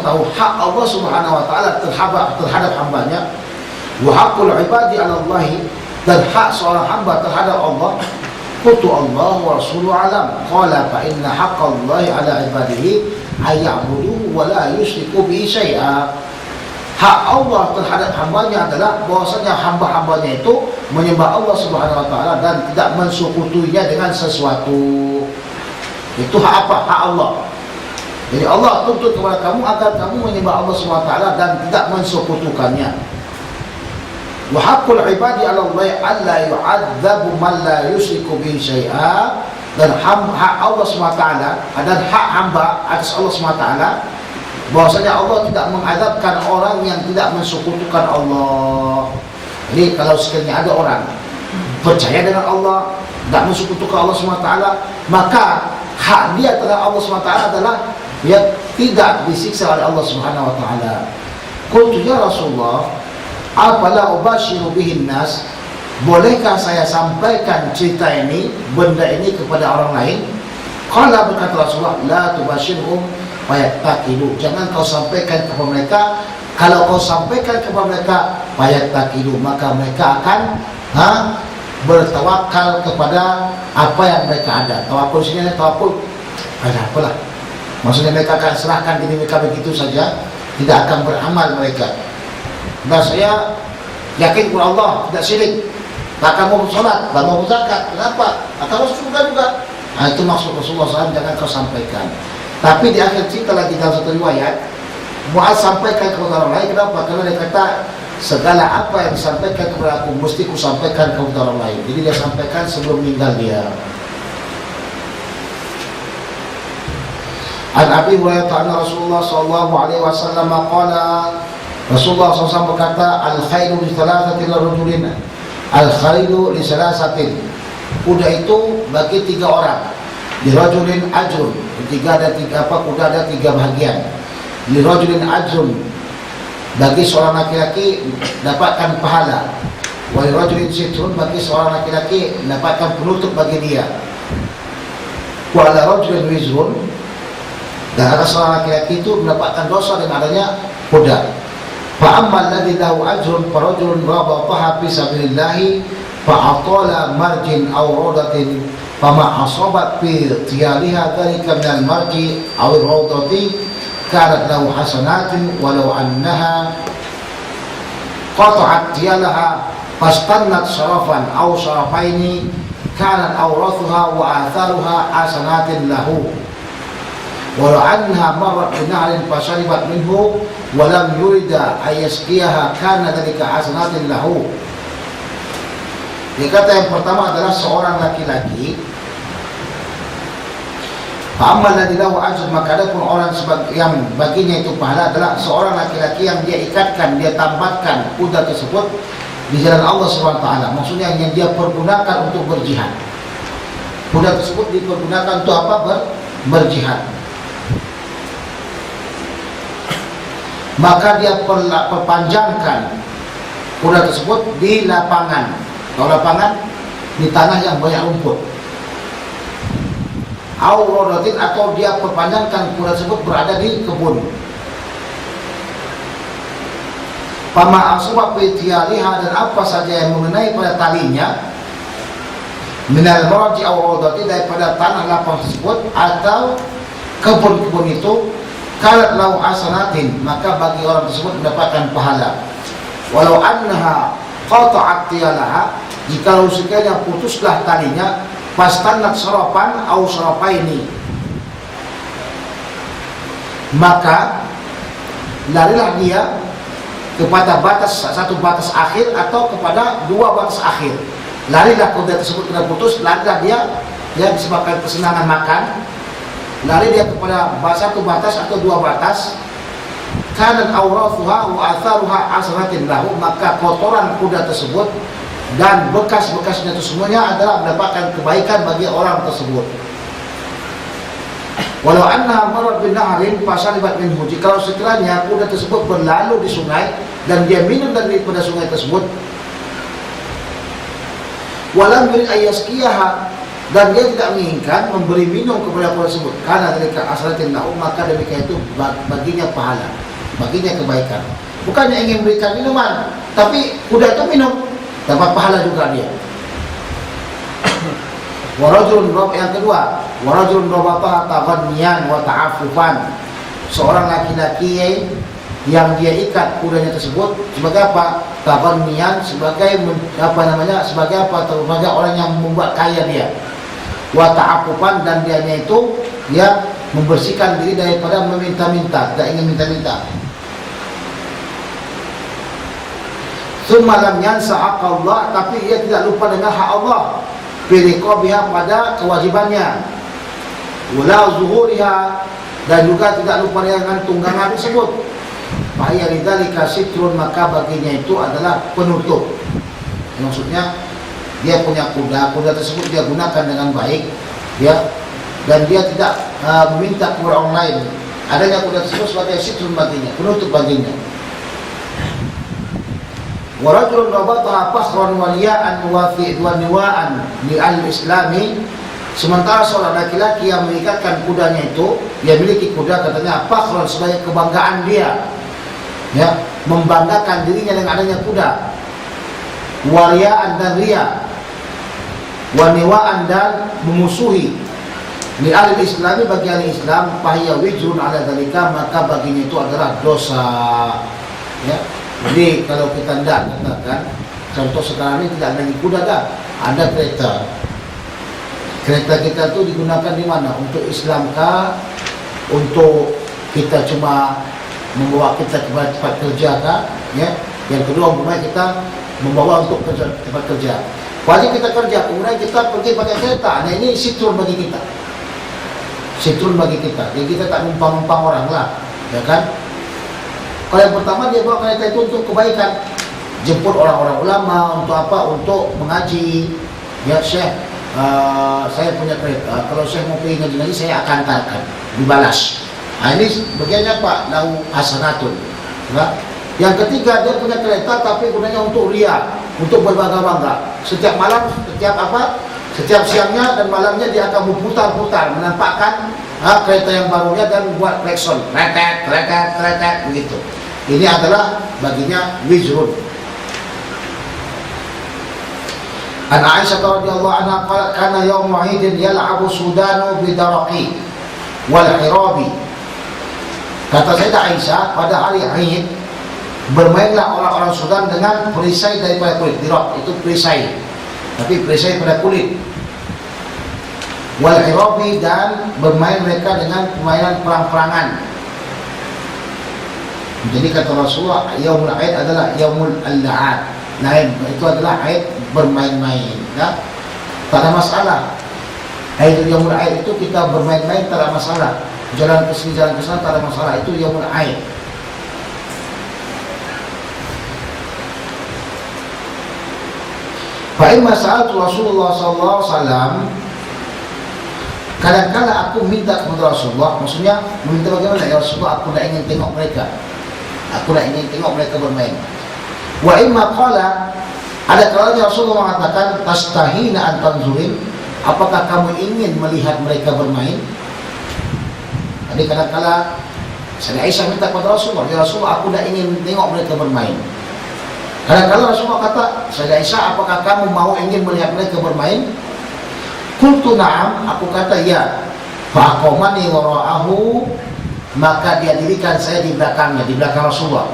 tahu hak Allah Subhanahu wa taala terhadap hambanya? Wa haqqul ibadi 'ala Allah, dan hak seorang hamba terhadap Allah. Qultu Allah wa rasuluhu alam. Qala fa inna haqqallahi 'ala ibadihi ayya'buduhu wa la yusyriku bihi syai'a. Hak Allah terhadap hambanya adalah bahwasanya hamba-hambanya itu menyembah Allah Subhanahu wa taala dan tidak mensekutuinya dengan sesuatu. Itu hak apa? Hak Allah. Jadi Allah tuntut kepada kamu agar kamu menyembah Allah SWT dan tidak mensekutukannya. Wa haqqul ibadi 'ala Allah alla yu'adzabu man la yusyriku bihi syai'a, dan hak Allah SWT dan hak hamba atas Allah SWT bahwasanya Allah tidak mengadabkan orang yang tidak mensekutukan Allah. Jadi kalau sekiranya ada orang percaya dengan Allah, tidak mensekutukan Allah SWT, maka hak dia terhadap Allah SWT adalah dia tidak disiksa oleh Allah Subhanahu wa taala. Qultu ya Rasulullah, afala ubashiru bihin nas? Bolehkah saya sampaikan cerita ini, benda ini kepada orang lain? Qala, berkata Rasulullah, la tubashirhum fayattaqilu. Jangan kau sampaikan kepada mereka. Kalau kau sampaikan kepada mereka fayattaqilu, maka mereka akan bertawakal kepada apa yang mereka ada. Tawakul sini tawakul ada apalah. Maksudnya mereka akan serahkan diri mereka begitu saja, tidak akan beramal mereka. Dan saya yakin kepada Allah, tidak syirik, tak akan mau sholat, tak mau zakat. Kenapa? Akan masuk surga juga. Nah, itu maksud Rasulullah SAW, jangan kau sampaikan. Tapi di akhir cerita lagi dalam satu riwayat, Mu'adz sampaikan kepada orang lain. Kenapa? Karena dia kata, segala apa yang disampaikan kepada aku mesti ku sampaikan kepada orang lain. Jadi dia sampaikan sebelum meninggal dia. An Abi Hurairah anna Rasulullah sallallahu alaihi wasallam qala, Rasulullah SAW berkata, al-khairu li thalathatin rajulin, al-khairu li thalathatin, kuda itu bagi 3 orang, li rajulin ajrun, kuda ada 3 bahagian, li rajulin ajrun, bagi seorang laki-laki dapatkan pahala, wa li rajulin sitrun, bagi seorang laki-laki dapatkan penutup bagi dia, wa ala rajulin wizrun, dan ada seorang laki-laki itu mendapatkan dosa dengan adanya kuda. Fa ammal ladzi lahu ajrun farajulun rabataha fi sabilillah fa atala marjin aw radatin fama asabat fi tiyaliha dzalika min al-marji aw ar-radati kanat lahu hasanatin walau annaha qata'at tiyalaha fastannat sarafan aw sarafaini kanat awrathuha wa atharuha hasanatin lahu walau anha marrat binarin fasaribat minhu walam yurida ayasqiyaha kana dzalika hasanatin lahu. Dia kata yang pertama adalah seorang laki-laki, fa'amal ladillahu ajr, maka ada pun orang yang baginya itu pahala adalah seorang laki-laki yang dia ikatkan, dia tambatkan kuda tersebut di jalan Allah SWT. Maksudnya yang dia pergunakan untuk berjihad. Kuda tersebut dipergunakan untuk apa? Berjihad. Maka dia perpanjangkan kuda tersebut di lapangan. Kalau lapangan di tanah yang banyak rumput. Auradatin, atau dia perpanjangkan kuda tersebut berada di kebun. Pama asbab itiyaliha, dan apa saja yang mengenai pada talinya, minal marji auradatin, daripada tanah lapang tersebut atau kebun-kebun itu, kalat lau hasanatin, maka bagi orang tersebut mendapatkan pahala. Walau annaha qata'at tiyalaha, jikalau sekiranya putuslah talinya, pastanat sarapan au sarapaini, maka larilah dia kepada satu batas akhir atau kepada dua batas akhir. Larilah kuda tersebut kena putus, larilah dia disebabkan kesenangan makan, lari dia kepada satu batas atau dua batas. Kanat awrathuha wa atharuha asratin lahu, maka kotoran kuda tersebut dan bekas-bekasnya itu semuanya adalah mendapatkan kebaikan bagi orang tersebut. Walau anna marat bin nahrin fasalibat minhu, jikalau sekiranya kuda tersebut berlalu di sungai dan dia minum daripada sungai tersebut, walam yurid ayyaskiyaha, dan dia tidak menginginkan memberi minum kepada kuda tersebut, karena dari asratin lahu, maka demikian itu baginya pahala, baginya kebaikan. Bukannya ingin memberikan minuman, tapi kuda itu minum, dapat pahala juga dia. Warajulun, yang kedua, warajulun rabataha taghanniyan wa ta'affufan, seorang laki-laki yang dia ikat kudanya tersebut sebagai apa? Taghanniyan, sebagai sebagai apa? Sebagai orang yang membuat kaya dia. Wa ta'affufan, dan dianya itu dia membersihkan diri daripada meminta-minta, tidak ingin minta-minta. Tsumma lam yansa haqqallah, tapi ia tidak lupa dengan hak Allah, fi riqabiha, pada kewajibannya, wala zuhuriha, dan juga tidak lupa dengan tunggangan tersebut. Fa hiya lidzalika sitrun, maka baginya itu adalah penutup. Maksudnya dia punya kuda tersebut dia gunakan dengan baik, ya, dan dia tidak meminta kepada orang lain. Adanya kuda tersebut sebagai sitrun baginya, penutup baginya. Warajulun rabataha fakhran waliya'an wa niwa'an li al-islami, sementara seorang laki-laki yang mengikatkan kudanya itu, dia miliki kuda katanya fakhran, sebagai kebanggaan dia, ya, membanggakan dirinya dengan adanya kuda, waliya'an, dan riya, wa niwa'an, dan memusuhi, li al-islami, bagi al-islam, fahiya wijrun ala dzalika, maka baginya itu adalah dosa, ya. Jadi kalau kita tidak katakan, contoh sekarang ini tidak lagi kuda dah, ada kereta. Kereta kita tu digunakan di mana? Untuk Islam kah? Untuk kita cuma membawa kita ke tempat kerja kah? Ya. Yang kedua, kemudian kita membawa untuk tempat kerja. Wajib kita kerja, kemudian kita pergi pakai kereta. Nah, ini sitrun bagi kita. Sitrun bagi kita. Jadi kita tak numpang-numpang orang lah, ya kan? Kalau yang pertama, dia bawa kereta itu untuk kebaikan, jemput orang-orang ulama, untuk apa? Untuk mengaji. Ya, Syekh, saya punya kereta, kalau Syekh mau pergi ngaji, saya akan antarkan, dibalas. Nah, ini bagiannya Pak, lahu hasanatun, ya. Yang ketiga, dia punya kereta tapi gunanya untuk riya, untuk berbangga-bangga. Setiap malam, setiap siangnya dan malamnya dia akan berputar-putar, menampakkan kereta yang barunya dan buat klakson, kretet, begitu. Ini adalah baginya wizrun. An Aisyah radhiyallahu anha qalat kana yawm wahidin yal'abu sudanu bidaraqi wal hirabi. Kata Sayyidah Aisyah, pada hari Aid bermainlah orang-orang Sudan dengan perisai daripada kulit. Diraq itu perisai, tapi perisai pada kulit. Wal hirabi, dan bermain mereka dengan permainan perang-perangan. Jadi kata Rasulullah, yaumul Aid adalah yaumul al-la'ad, Naim, itu adalah aid bermain-main, ya. Tak ada masalah. Aid yaumul aid itu kita bermain-main tak ada masalah. Jalan ke sini, jalan ke sana tak ada masalah. Itu yaumul aid. Fa'imma sa'atu Rasulullah SAW, kadang-kala aku minta kepada Rasulullah, maksudnya meminta bagaimana? Ya Rasulullah, aku tak ingin tengok mereka, aku tak ingin tengok mereka bermain. Wa imma qala, ada kalanya Rasulullah mengatakan, tastahina an tanzurin, apakah kamu ingin melihat mereka bermain? Jadi kadang-kala Sayyidah Aisyah minta kepada Rasulullah, ya Rasulullah, aku tak ingin tengok mereka bermain. Kadang-kala Rasulullah kata, Sayyidah Aisyah, apakah kamu mau ingin melihat mereka bermain? Qultu na'am, aku kata ya. Fa'aqamani wara'ahu, maka dia dirikan saya di belakangnya, di belakang Rasulullah.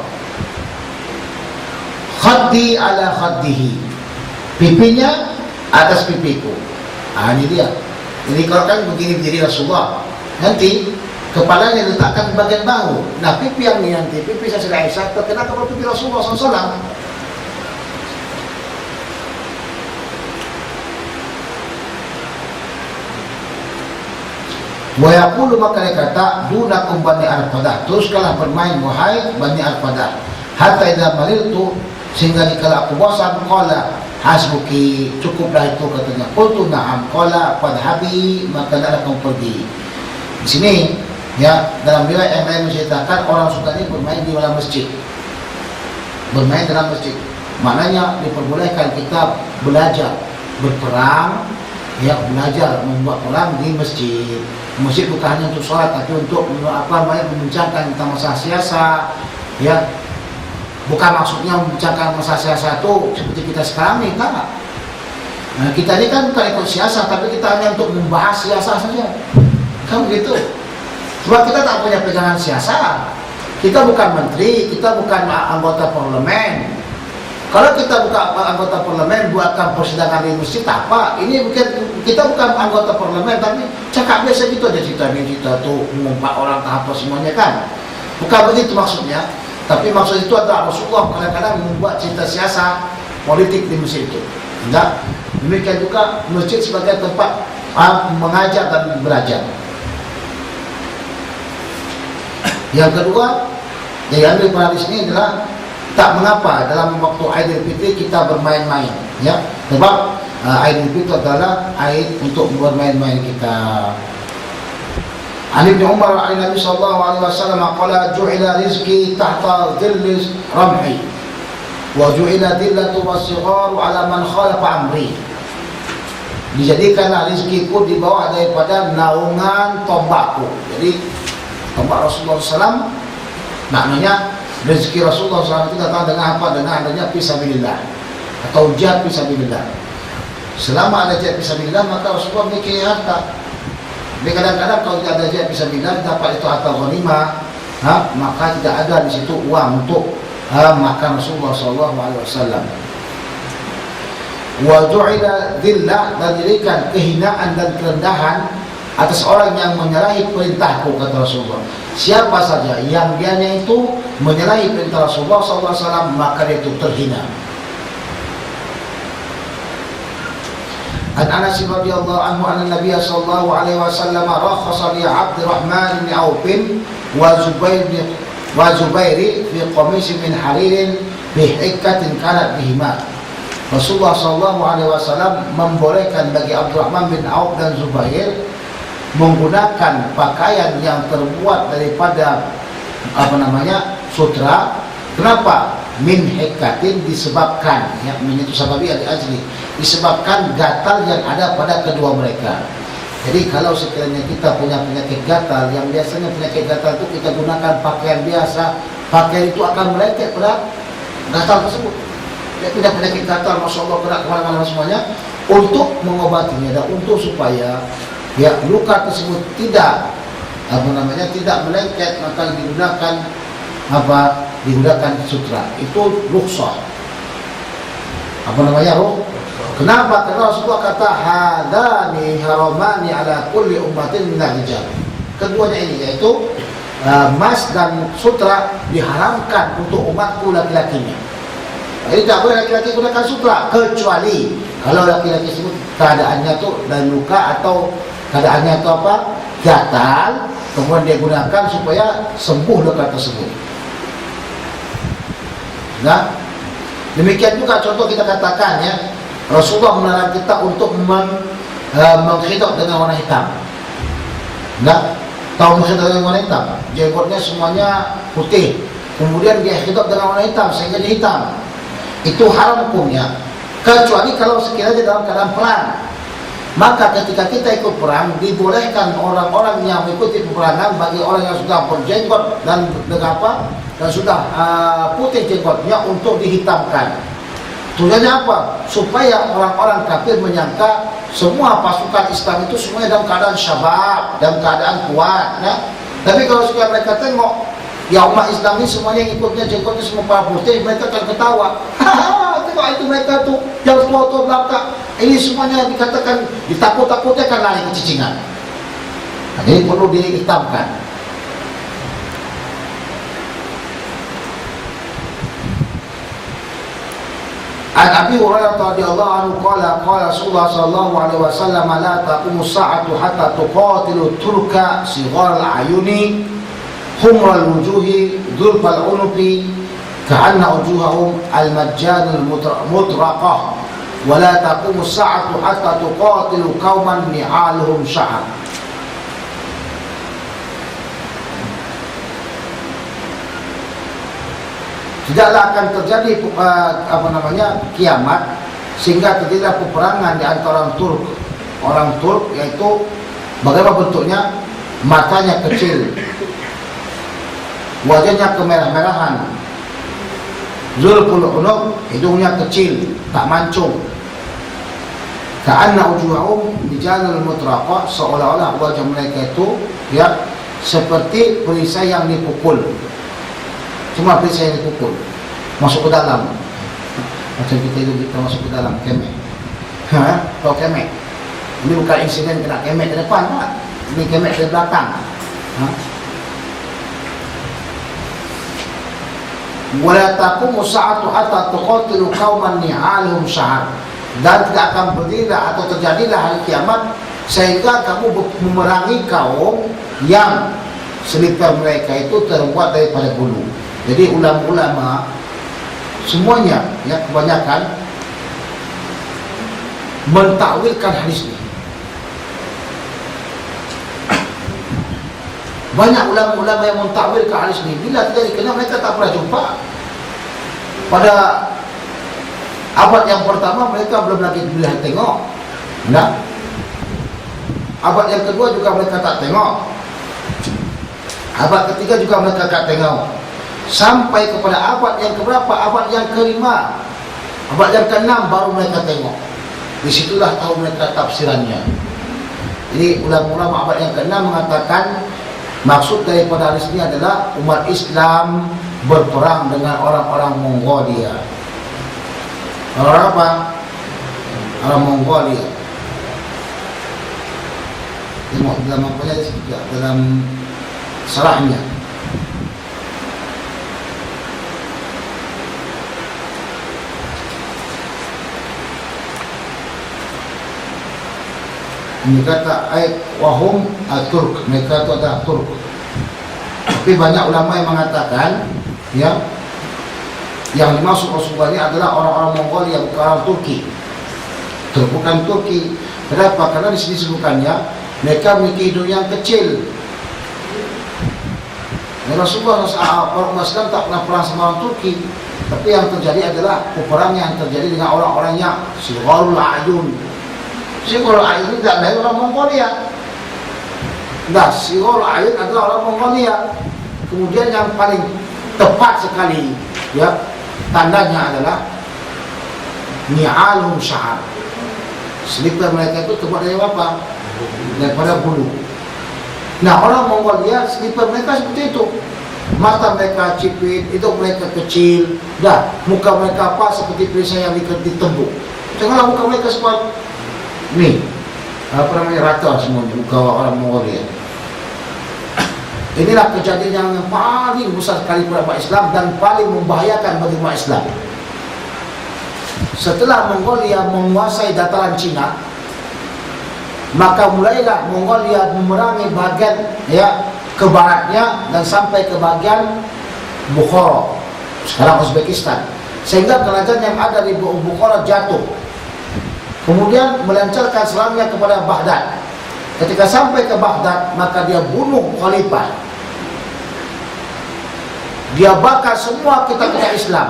Khaddi ala khaddihi, pipinya atas pipiku. Ini dia. Jadi kalau kan begini berdiri Rasulullah, nanti kepalanya diletakkan di bagian bahu. Nah pipi yang ini nanti, pipi Sayyidah Aisyah terkena kepada pipi Rasulullah SAW. Wa yaqulu, maka dia kata, dunakum Bani Arfadah, teruskanlah bermain wahai Bani Arfadah, hatta idza maliltu, sehingga dikala aku bosan, qala hasbuki, cukuplah itu katanya. Qultu na'am, qala fadhhabi, maka hendaklah kamu pergi. Di sini ya, dalam riwayat yang lain menceritakan orang suka ini bermain di dalam masjid, bermain dalam masjid, maknanya diperbolehkan kita belajar berperang, ya, belajar membuat perang di masjid. Masjid bukan hanya untuk sholat, tapi untuk membincangkan tentang masalah siasa, ya. Bukan maksudnya membincangkan masalah siasa itu seperti kita sekarang nih, tak. Nah, kita ini kan bukan ikut siasa, tapi kita hanya untuk membahas siasa saja, kan begitu. Sebab kita tak punya pegangan siasa, kita bukan menteri, kita bukan anggota parlemen. Kalau kita bukan anggota parlemen, buatkan persidangan di masjid, apa? Ini bukan, kita bukan anggota parlemen, tapi cakap biasa gitu aja, cerita tuh mengumpat orang ke apa semuanya, kan? Bukan begitu maksudnya. Tapi maksud itu adalah Rasulullah kadang-kadang membuat cerita siasa politik di masjid itu. Enggak? Demikian juga masjid sebagai tempat mengajar dan belajar. Yang kedua, yang diambil pada hadis ini adalah tak mengapa dalam waktu Aidil Fitri kita bermain-main, ya. Sebab Aidil Fitri adalah Aid untuk bermain-main kita. An Ibnu Umar an Nabi sallallahu alaihi wasallam qala ju'ila rizqi tahta dhilli ramhi wa ju'ila dhillatu wasigharu ala man khalafa amri. Dijadikanlah rizkiku di bawah daripada naungan tombakku. Jadi tombak Rasulullah SAW, maknanya rezeki Rasulullah SAW itu datang dengan apa? Dengan adanya fisabilillah atau jihad fisabilillah. Selama ada jihad fisabilillah, maka Rasulullah memiliki harta. Tapi kadang-kadang kalau tidak ada jihad fisabilillah, dapat itu harta ghanimah, maka tidak ada di situ uang untuk makan Rasulullah SAW. Wa ju'ila dhillah, dan diberikan kehinaan dan kerendahan atas orang yang menyalahi perintahku, kata Rasulullah. Siapa saja yang dianya itu menyalahi perintah Rasulullah SAW, maka dia itu terhina. An Anas radhiyallahu anhu anna Nabiy sallallahu alaihi wasallam rakhasa li Abdurrahman bin Auf wa Zubair fi qamis min haririn bi hikatin kanat bihima. Rasulullah sallallahu alaihi wasallam membolehkan bagi Abdurrahman bin Auf dan Zubair menggunakan pakaian yang terbuat daripada sutra. Kenapa? Min hikatin, disebabkan, ya, min itu sababi al-ajli, disebabkan gatal yang ada pada kedua mereka. Jadi kalau sekiranya kita punya penyakit gatal, yang biasanya penyakit gatal itu kita gunakan pakaian biasa, pakaian itu akan melengket pada gatal tersebut. Ya, tidak penyakit gatal, masya Allah, gerak kemana-mana semuanya, untuk mengobatinya dan untuk supaya ya luka tersebut tidak tidak melengket, maka digunakan sutra. Itu rukhsah. Kenapa? Karena Rasulullah kata hadani haramani ala kulli ummatin minal rijal. Keduanya ini yaitu emas dan sutra diharamkan untuk umatku laki-lakinya. Jadi tak boleh laki-laki gunakan sutra, kecuali kalau laki-laki sebut keadaannya tu dan luka atau keadaannya tu apa, gatal, kemudian dia gunakan supaya sembuh luka tersebut. Nah, demikian juga contoh kita katakan ya, Rasulullah melarang kita untuk mengkhidab dengan warna hitam. Nah, tahu mengkhidab dengan warna hitam, jenggotnya semuanya putih, kemudian dia khidab dengan warna hitam sehingga dia hitam. Itu haram hukumnya, kecuali kalau sekiranya dalam keadaan perang. Maka ketika kita ikut perang, dibolehkan orang-orang yang mengikuti peperangan bagi orang yang sudah berjenggot dan apa, dan sudah putih jenggotnya untuk dihitamkan. Tujuannya apa? Supaya orang-orang kafir menyangka semua pasukan Islam itu semuanya dalam keadaan syabab, dalam keadaan kuat. Nah, tapi kalau sekiranya mereka tengok ya umat Islam ini semuanya yang ikutnya jenggotnya semua para putih, mereka akan ketawa. Tengok itu mereka tu yang tua-tua belakang. Ini semuanya dikatakan ditakut-takutnya akan lari kecicingan. Nah, jadi perlu dihitamkan. An Abi Hurairah radhiyallahu anhu qala qala Rasulullah sallallahu alaihi wasallam la taqumu as-sa'atu hatta tuqatilu turka sighar al-ayuni humra al-wujuhi dhulfa al-unuqi ka'anna wujuhahum al-majjan al-mutraqah wa la taqumu as-sa'atu hatta tuqatilu qauman ni'aluhum sya'ar. Tidaklah akan terjadi kiamat sehingga terjadilah peperangan di antara orang Turk yaitu bagaimana bentuknya, matanya kecil, wajahnya kemerah-merahan, zulful unuq, hidungnya kecil, tak mancung, ka'anna wujuhahum bijanul mutraqa, seolah-olah wajah mereka itu ya seperti perisai yang dipukul. Cuma perisai yang dipukul masuk ke dalam, macam kita masuk ke dalam kemek. Tahu kemek? Ini bukan insiden kena kemek di depan, tak? Ini kemek di belakang. Wala taqumu sa'atu hatta tuqatilu qauman ni'aluhum sya'ar. Dan tidak akan berdirilah atau terjadilah hari kiamat sehingga kamu memerangi kaum yang selipar mereka itu terbuat daripada bulu. Jadi ulama-ulama semuanya ya kebanyakan mentakwilkan hadis ini. Banyak ulama-ulama yang mentakwilkan hadis ini. Bila terjadi, kerana mereka tak pernah jumpa. Pada abad yang pertama mereka belum lagi boleh tengok. Nah, abad yang kedua juga mereka tak tengok. Abad ketiga juga mereka tak tengok. Sampai kepada abad yang keberapa? Abad yang kelima, abad yang keenam baru mereka tengok. Disitulah tahu mereka tafsirannya. Jadi ulama-ulama abad yang keenam mengatakan maksud daripada hadis ini adalah umat Islam berperang dengan orang-orang Mongolia. Orang apa? Orang Mongolia. Tengok dalam apa saja, dalam sarahnya. Ini kata ayat wahum Turk, mereka itu adalah Turk. Tapi banyak ulama yang mengatakan ya, yang dimaksud Rasulullah ini adalah orang-orang Mongolia, bukan orang Turki. Bukan Turki. Kenapa? Karena di sini sebutkannya mereka memiliki hidung yang kecil. Dan Rasulullah orang Islam tak pernah perang sama orang Turki. Tapi yang terjadi adalah peperangan yang terjadi dengan orang-orang yang sigharul ayun. Sigharul ayun ini tidak dari orang Mongolia. Nah, sigharul ayun adalah orang Mongolia. Kemudian yang paling tepat sekali ya tandanya adalah ni'alum sya'ar. Selipar mereka itu terbuat dari apa? Daripada bulu. Nah, orang Mongolia selipar mereka seperti itu. Mata mereka cipit, hidung mereka kecil, dah muka mereka apa seperti perisai yang ditembuk. Janganlah muka mereka seperti ni, apa namanya, rata semuanya muka orang Mongolia. Inilah kejadian yang paling besar sekali pada umat Islam dan paling membahayakan bagi umat Islam. setelah Mongolia menguasai dataran Cina, maka mulailah Mongolia memerangi bagian ke baratnya dan sampai ke bagian Bukhara, sekarang Uzbekistan, sehingga kerajaan yang ada di Bukhara jatuh. Kemudian melancarkan serangannya kepada Baghdad. Ketika sampai ke Baghdad, maka dia bunuh khalifah. Dia bakar semua kitab-kitab Islam.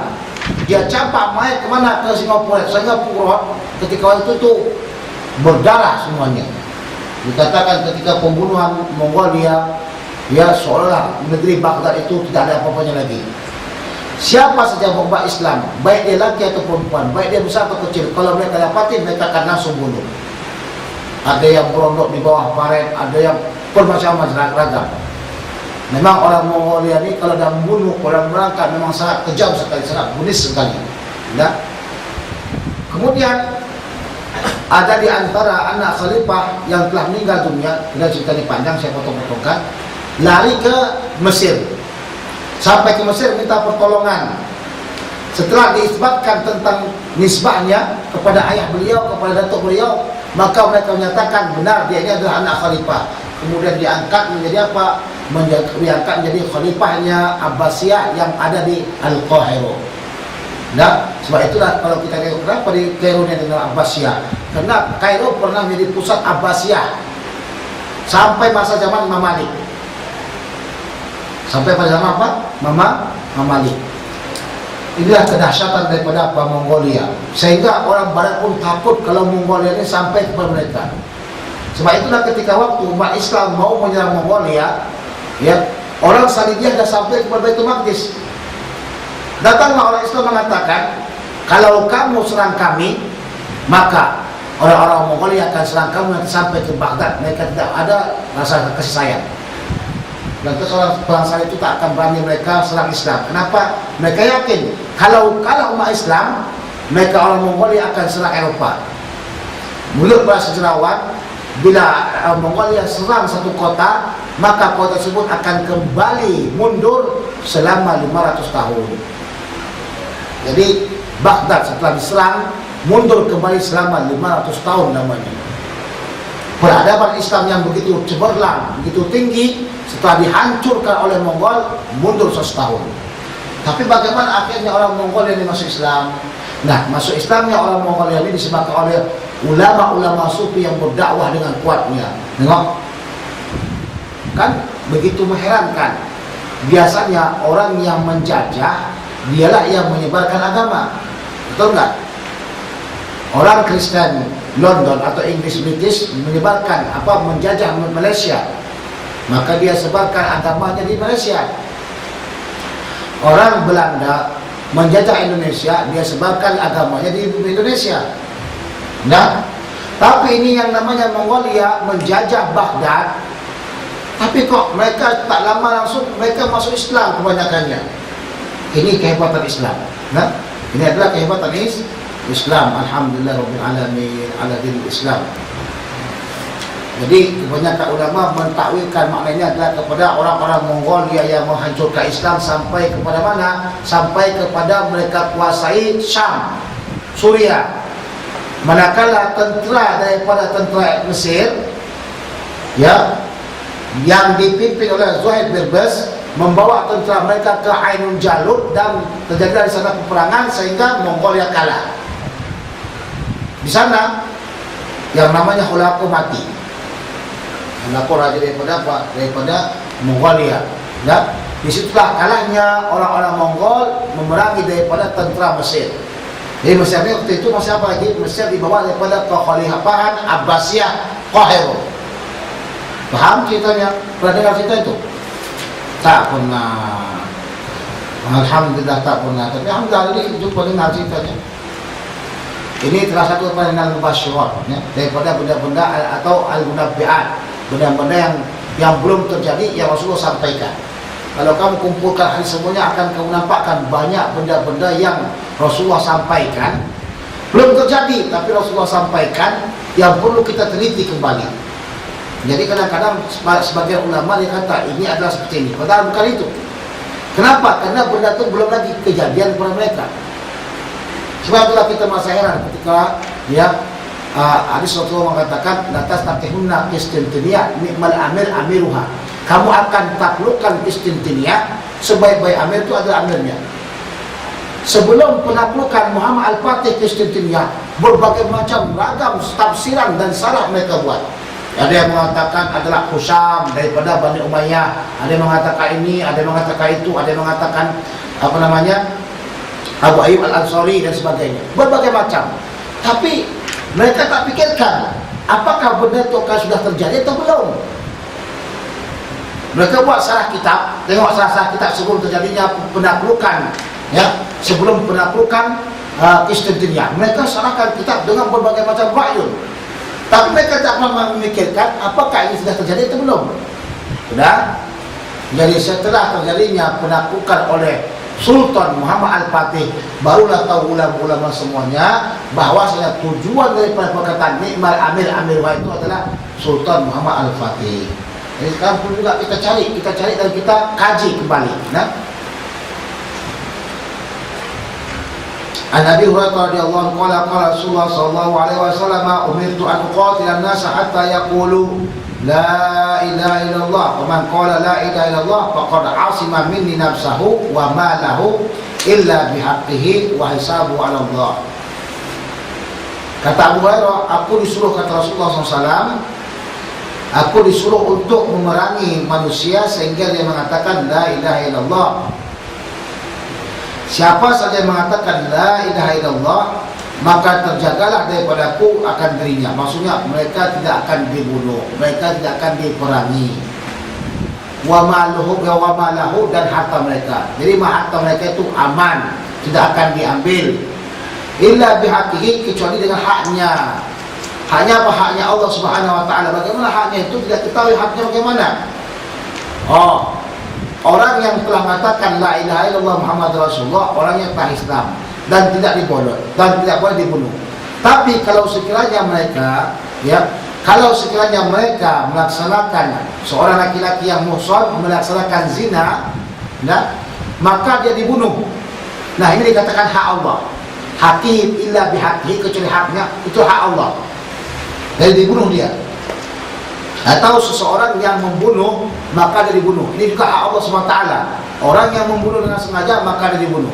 Dia campak mayat kemana? Ke Singapura. Singapura ketika itu berdarah semuanya. Dikatakan ketika pembunuhan Mongolia, seolah negeri Baghdad itu tidak ada apa-apanya lagi. Siapa saja berumat Islam, baik dia laki atau perempuan, baik dia besar atau kecil, kalau mereka dapati, mereka akan langsung bunuh. Ada yang berondok di bawah paret, ada yang bermacam-macam ragam. Memang orang Mongolia ini kalau dah membunuh orang merangkak memang sangat kejam sekali, sangat bunis sekali. Kemudian ada di antara anak khalifah yang telah meninggal dunia, sudah cerita ini panjang, saya potong-potongkan, lari ke Mesir. Sampai ke Mesir minta pertolongan. Setelah diisbatkan tentang nisbahnya kepada ayah beliau, kepada datuk beliau, maka mereka menyatakan benar dia ini adalah anak khalifah. Kemudian diangkat menjadi apa? Diangkat menjadi khalifahnya Abbasiyah yang ada di Al-Qahira. Nah, sebab itulah kalau kita lihat kenapa di Kairo ini adalah Abbasiyah, karena Kairo pernah menjadi pusat Abbasiyah sampai masa zaman Imam Malik. Sampai pada zaman apa? Imam Malik. Inilah kedahsyatan daripada Mongolia, sehingga orang barat pun takut kalau Mongolia ini sampai kepada mereka. Sebab itulah ketika waktu umat Islam mau menyerang Mongolia, orang Salibiyah dah sampai kepada Baitul Maqdis. Datanglah orang Islam mengatakan, kalau kamu serang kami, maka orang-orang Mongolia akan serang kamu nanti sampai ke Baghdad. Mereka tidak ada rasa kasih sayang. Dan terus orang bangsa itu tak akan berani mereka serang Islam. Kenapa? Mereka yakin kalau kalah umat Islam, mereka orang Mongolia akan serang Eropah. Menurut para sejarawan, bila Mongolia serang satu kota, maka kota tersebut akan kembali mundur selama 500 tahun. Jadi Baghdad setelah diserang mundur kembali selama 500 tahun namanya. Peradaban Islam yang begitu cemerlang, begitu tinggi, setelah dihancurkan oleh Mongol, mundur 100 tahun. Tapi bagaimana akhirnya orang Mongolia ini masuk Islam? Nah, masuk Islamnya orang Mongolia ini disebabkan oleh ulama-ulama sufi yang berdakwah dengan kuatnya. Tengok, kan begitu mengherankan. Biasanya orang yang menjajah, dialah yang menyebarkan agama. Betul nggak? Orang Kristen London atau Inggris British menyebarkan menjajah Malaysia, maka dia sebarkan agamanya di Malaysia. Orang Belanda menjajah Indonesia, dia sebarkan agamanya di Indonesia. Nah, tapi ini yang namanya Mongolia menjajah Baghdad, tapi kok mereka tak lama langsung mereka masuk Islam kebanyakannya. Ini kehebatan Islam. Nah, ini adalah kehebatan Islam. Alhamdulillah Rabbil Alamin ala dinil Islam. Jadi kebanyakan ulama mentakwilkan maknanya adalah kepada orang-orang Mongolia yang menghancurkan Islam sampai kepada mana? Sampai kepada mereka kuasai Syam, Suria. Manakala tentera daripada tentera Mesir yang dipimpin oleh Zuhair Birbas membawa tentera mereka ke Ainul Jalut dan terjadi di sana peperangan sehingga Mongolia kalah. Di sana yang namanya Holako mati. Holako raja daripada Mongolia. Dan disitulah kalahnya orang-orang Mongol memerangi daripada tentera Mesir. Jadi Mesir ini waktu itu masih apa lagi? Mesir dibawa daripada kekhalifahan Abbasiyah Qahira. Paham ceritanya? Pernah dengar cerita itu? Tak pernah. Alhamdulillah tak pernah. Tapi alhamdulillah ini jumpa dengar ceritanya. Ini salah satu penenang Basyirat daripada benda-benda atau al-munabbi'at, benda-benda yang belum terjadi yang Rasulullah sampaikan. Kalau kamu kumpulkan hadis semuanya, akan kamu nampakkan banyak benda-benda yang Rasulullah sampaikan belum terjadi, tapi Rasulullah sampaikan yang perlu kita teliti kembali. Jadi kadang-kadang sebagian ulama dia kata ini adalah seperti ini, padahal bukan itu. Kenapa? Karena benda itu belum lagi kejadian pada mereka. Sebab itulah kita merasa heran ketika hadis Rasulullah mengatakan latas tatihunna Qistintiniya ni'mal amir amiruha. Kamu akan taklukkan Qistintiniya, sebaik-baik amir itu adalah amirnya. Sebelum penaklukan Muhammad Al-Fatih Qistintiniya, berbagai macam ragam tafsiran dan salah mereka buat. Ada yang mengatakan adalah Husam daripada Bani Umayyah, ada yang mengatakan ini, ada yang mengatakan itu, ada yang mengatakan Abu Ayyub Al-Ansari dan sebagainya, berbagai macam. Tapi mereka tak fikirkan apakah benar itu sudah terjadi atau belum. Mereka buat salah kitab, tengok salah kitab sebelum terjadinya penaklukan, sebelum penaklukan Qistintiniya. Mereka salahkan kitab dengan berbagai macam ra'yun. Tapi mereka tak pernah memikirkan apakah ini sudah terjadi atau belum. Sudah. Jadi setelah terjadinya penaklukan oleh Sultan Muhammad Al-Fatih, barulah tahu ulama-ulama semuanya bahwasanya tujuan daripada perkataan ni'mal amir amiruha itu adalah Sultan Muhammad Al-Fatih. Jadi sekarang pun juga kita cari dan kita kaji kembali. An Abi Hurairah radhiyallahu anhu qala Rasulullah sallallahu alaihi wasallam umirtu an uqatila an-nas hatta yaqulu la ilaha illallah wa man qala la ilaha illallah faqad asima minni nafsahu wa malahu illa bihaqqihi wa hisabuhu 'ala Allah. Kata Abu Hurairah, aku disuruh, kata Rasulullah SAW, aku disuruh untuk memerangi manusia sehingga dia mengatakan la ilaha illallah. Siapa saja yang mengatakan la ilaha illallah, maka terjagalah daripadaku akan dirinya. Maksudnya mereka tidak akan dibunuh, mereka tidak akan diperangi. Wa malahu dan harta mereka. Jadi harta mereka itu aman, tidak akan diambil. Illa bihaqqihi, kecuali dengan haknya. Haknya apa? Haknya Allah Subhanahu wa taala. Bagaimana haknya itu tidak ketahui haknya bagaimana? Orang yang telah mengatakan la ilaha illallah Muhammad Rasulullah, orang yang telah Islam dan tidak dibunuh dan tidak boleh dibunuh. Tapi kalau sekiranya mereka melaksanakan, seorang laki-laki yang muhsan melaksanakan zina, maka dia dibunuh. Nah, ini dikatakan hak Allah. Hakim illa bihaqqihi, kecuali haknya itu hak Allah. Jadi dibunuh dia. Atau seseorang yang membunuh, maka dia dibunuh. Ini juga hak Allah SWT. Orang yang membunuh dengan sengaja, maka dia dibunuh.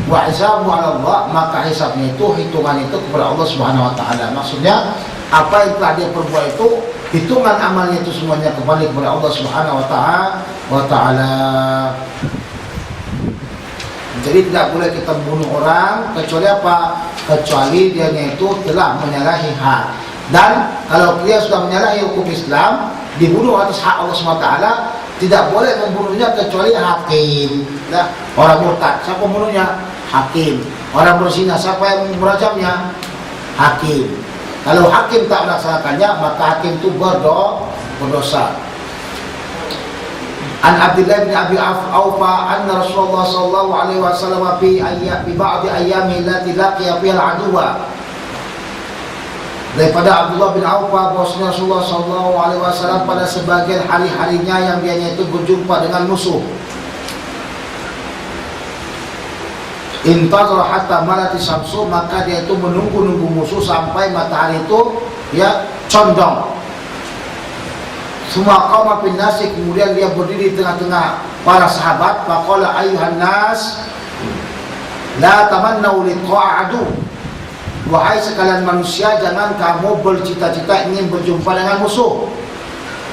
Wa hisabu 'ala Allah, maka hisabnya itu, hitungan itu kepada Allah Subhanahu wa taala. Maksudnya apa yang telah dia perbuat itu, hitungan amalnya itu semuanya kembali kepada Allah Subhanahu wa taala. Jadi tidak boleh kita membunuh orang kecuali apa? Kecuali dianya itu telah menyalahi hak. Dan kalau dia sudah menyalahi hukum Islam, dibunuh atas hak Allah SWT, tidak boleh membunuhnya kecuali hakim. Orang murtad, siapa membunuhnya? Hakim. Orang berzina, siapa yang merajamnya? Hakim. Kalau hakim tak melaksanakannya, maka hakim itu berdosa. An Abdullah bin Abi Aufa anna Rasulullah sallallahu alaihi wasallam fi ba'd ayyami allati laqiya fiha al-aduwa. Daripada Abdullah bin Aufa bahwasanya Rasulullah SAW pada sebagian hari-harinya yang dia itu berjumpa dengan musuh. Intazara hatta malati syamsu, maka dia itu menunggu musuh sampai matahari itu condong. Semua kaum bin nasi, kemudian dia berdiri di tengah-tengah para sahabat. Faqala ayyuhan nas la tamannau liqa'a adu. Wahai sekalian manusia, jangan kamu bercita-cita ingin berjumpa dengan musuh.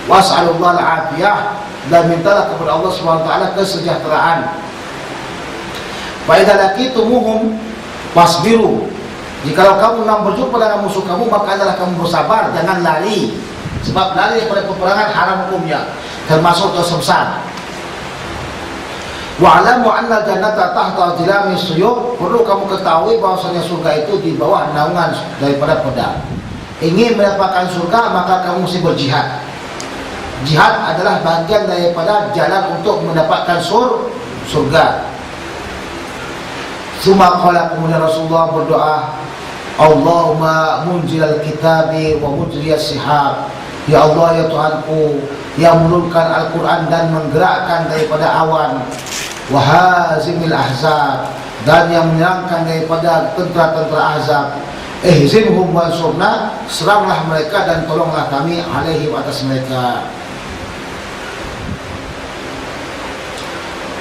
Was'alullah al-afiyah, dan mintalah kepada Allah SWT kesejahteraan. Fa idza laqitumuhum fasbiru. Jikalau kamu nak berjumpa dengan musuh kamu, maka adalah kamu bersabar, jangan lari. Sebab lari daripada peperangan haram hukumnya, termasuk dosa besar. Wa'alamu anna jannata tahta jilami suyub, perlu kamu ketahui bahwasanya surga itu di bawah naungan daripada pedang. Ingin mendapatkan surga, maka kamu mesti berjihad. Jihad adalah bagian daripada jalan untuk mendapatkan surga. Suma qala, kemudian Rasulullah berdoa, Allahumma munzilal kitabi wa mujriyas sihab. Ya Allah, ya Tuhanku, yang menurunkan Al-Quran dan menggerakkan daripada awan. Wahazimil ahzab, dan yang menyerangkan daripada tentara-tentara Ahzab, ihzimhum wansurna, seranglah mereka dan tolonglah kami alaihim atas mereka.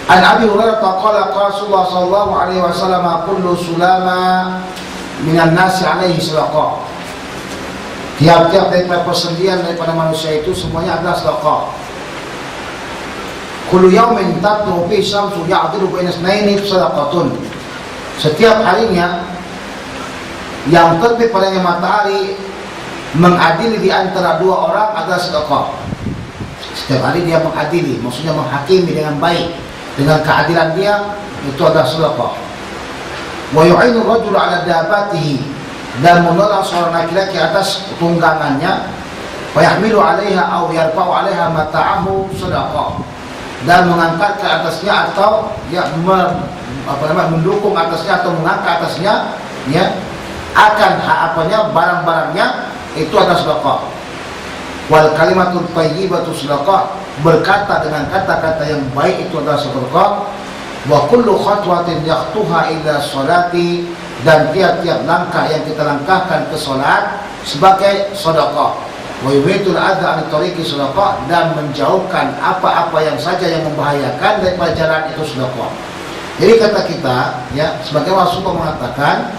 An Abi Hurairah qala Rasulullah sallallahu alaihi wasallam kullu sulama minan nasi alaihi sadaqah. Tiap-tiap daripada persendian daripada manusia itu semuanya adalah sedekah. Kullu yaumin tatlu fi syamsu ya'dilu baina itsnaini sadaqatun. Setiap harinya yang terbit padanya matahari mengadili di antara dua orang adalah sedekah. Setiap hari dia mengadili, maksudnya menghakimi dengan baik, dengan keadilan dia, itu adalah sedekah. Wa yu'inu rajul 'ala dabatihi, dan menolong seorang laki-laki atas tunggangannya, wa yahmilu 'alaiha aw yarfa'u 'alaiha mata'ahu sedekah, dan mengangkat ke atasnya atau ya mendukung atasnya atau mengangkat atasnya ya akan barang-barangnya, itu adalah sedekah. Wal kalimatul thayyibatu sedekah, berkata dengan kata-kata yang baik itu adalah sedekah. Wa kullu khatwatin yaqtuha ila sholati, dan tiap-tiap langkah yang kita langkahkan ke salat sebagai sedekah. Wa yumitul adza an tariqi sedekah, dan menjauhkan apa-apa yang saja yang membahayakan daripada jalan itu sedekah. Jadi kata kita ya, sebagai Rasulullah mengatakan,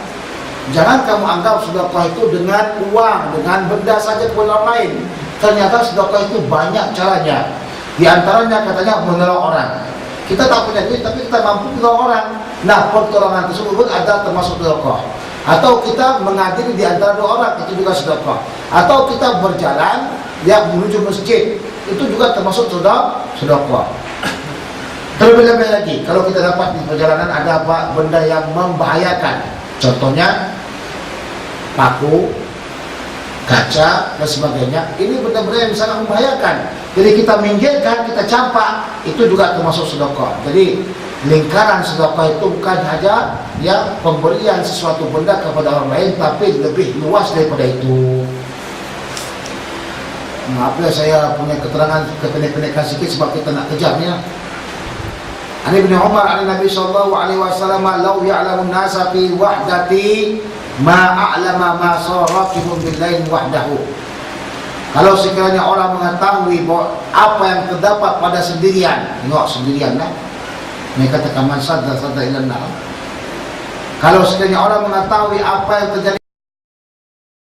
jangan kamu anggap sedekah itu dengan uang, dengan benda saja kepada orang lain. Ternyata sedekah itu banyak caranya. Di antaranya katanya menolong orang. Kita tak punya duit tapi kita mampu menolong orang. Nah, pertolongan tersebut ada termasuk sedekah. Atau kita mengadili di antara dua orang, itu juga sedekah. Atau kita berjalan yang menuju masjid, itu juga termasuk sedekah. Terlebih-lebih lagi, kalau kita dapat di perjalanan ada apa benda yang membahayakan, contohnya paku, kaca dan sebagainya, ini benda-benda yang sangat membahayakan. Jadi kita minggirkan, kita campak, itu juga termasuk sedekah. Jadi lingkaran sedekah itu bukan hanya yang pemberian sesuatu benda kepada orang lain, tapi lebih luas daripada itu. Maaf ya, saya punya keterangan kependek-pendekan sedikit sebab kita nak kejarnya. Ani bin Umar an Nabi sallallahu alaihi wasallam, "Law ya'lamun nasa fi wahdati ma a'lama ma sarakihum bil lail wahdahu." Kalau sekiranya orang mengetahui bahwa apa yang terdapat pada sendirian, tengok sendirian lah. Mereka katakan man sadda ilan nar. Kalau sekiranya orang mengetahui apa yang terjadi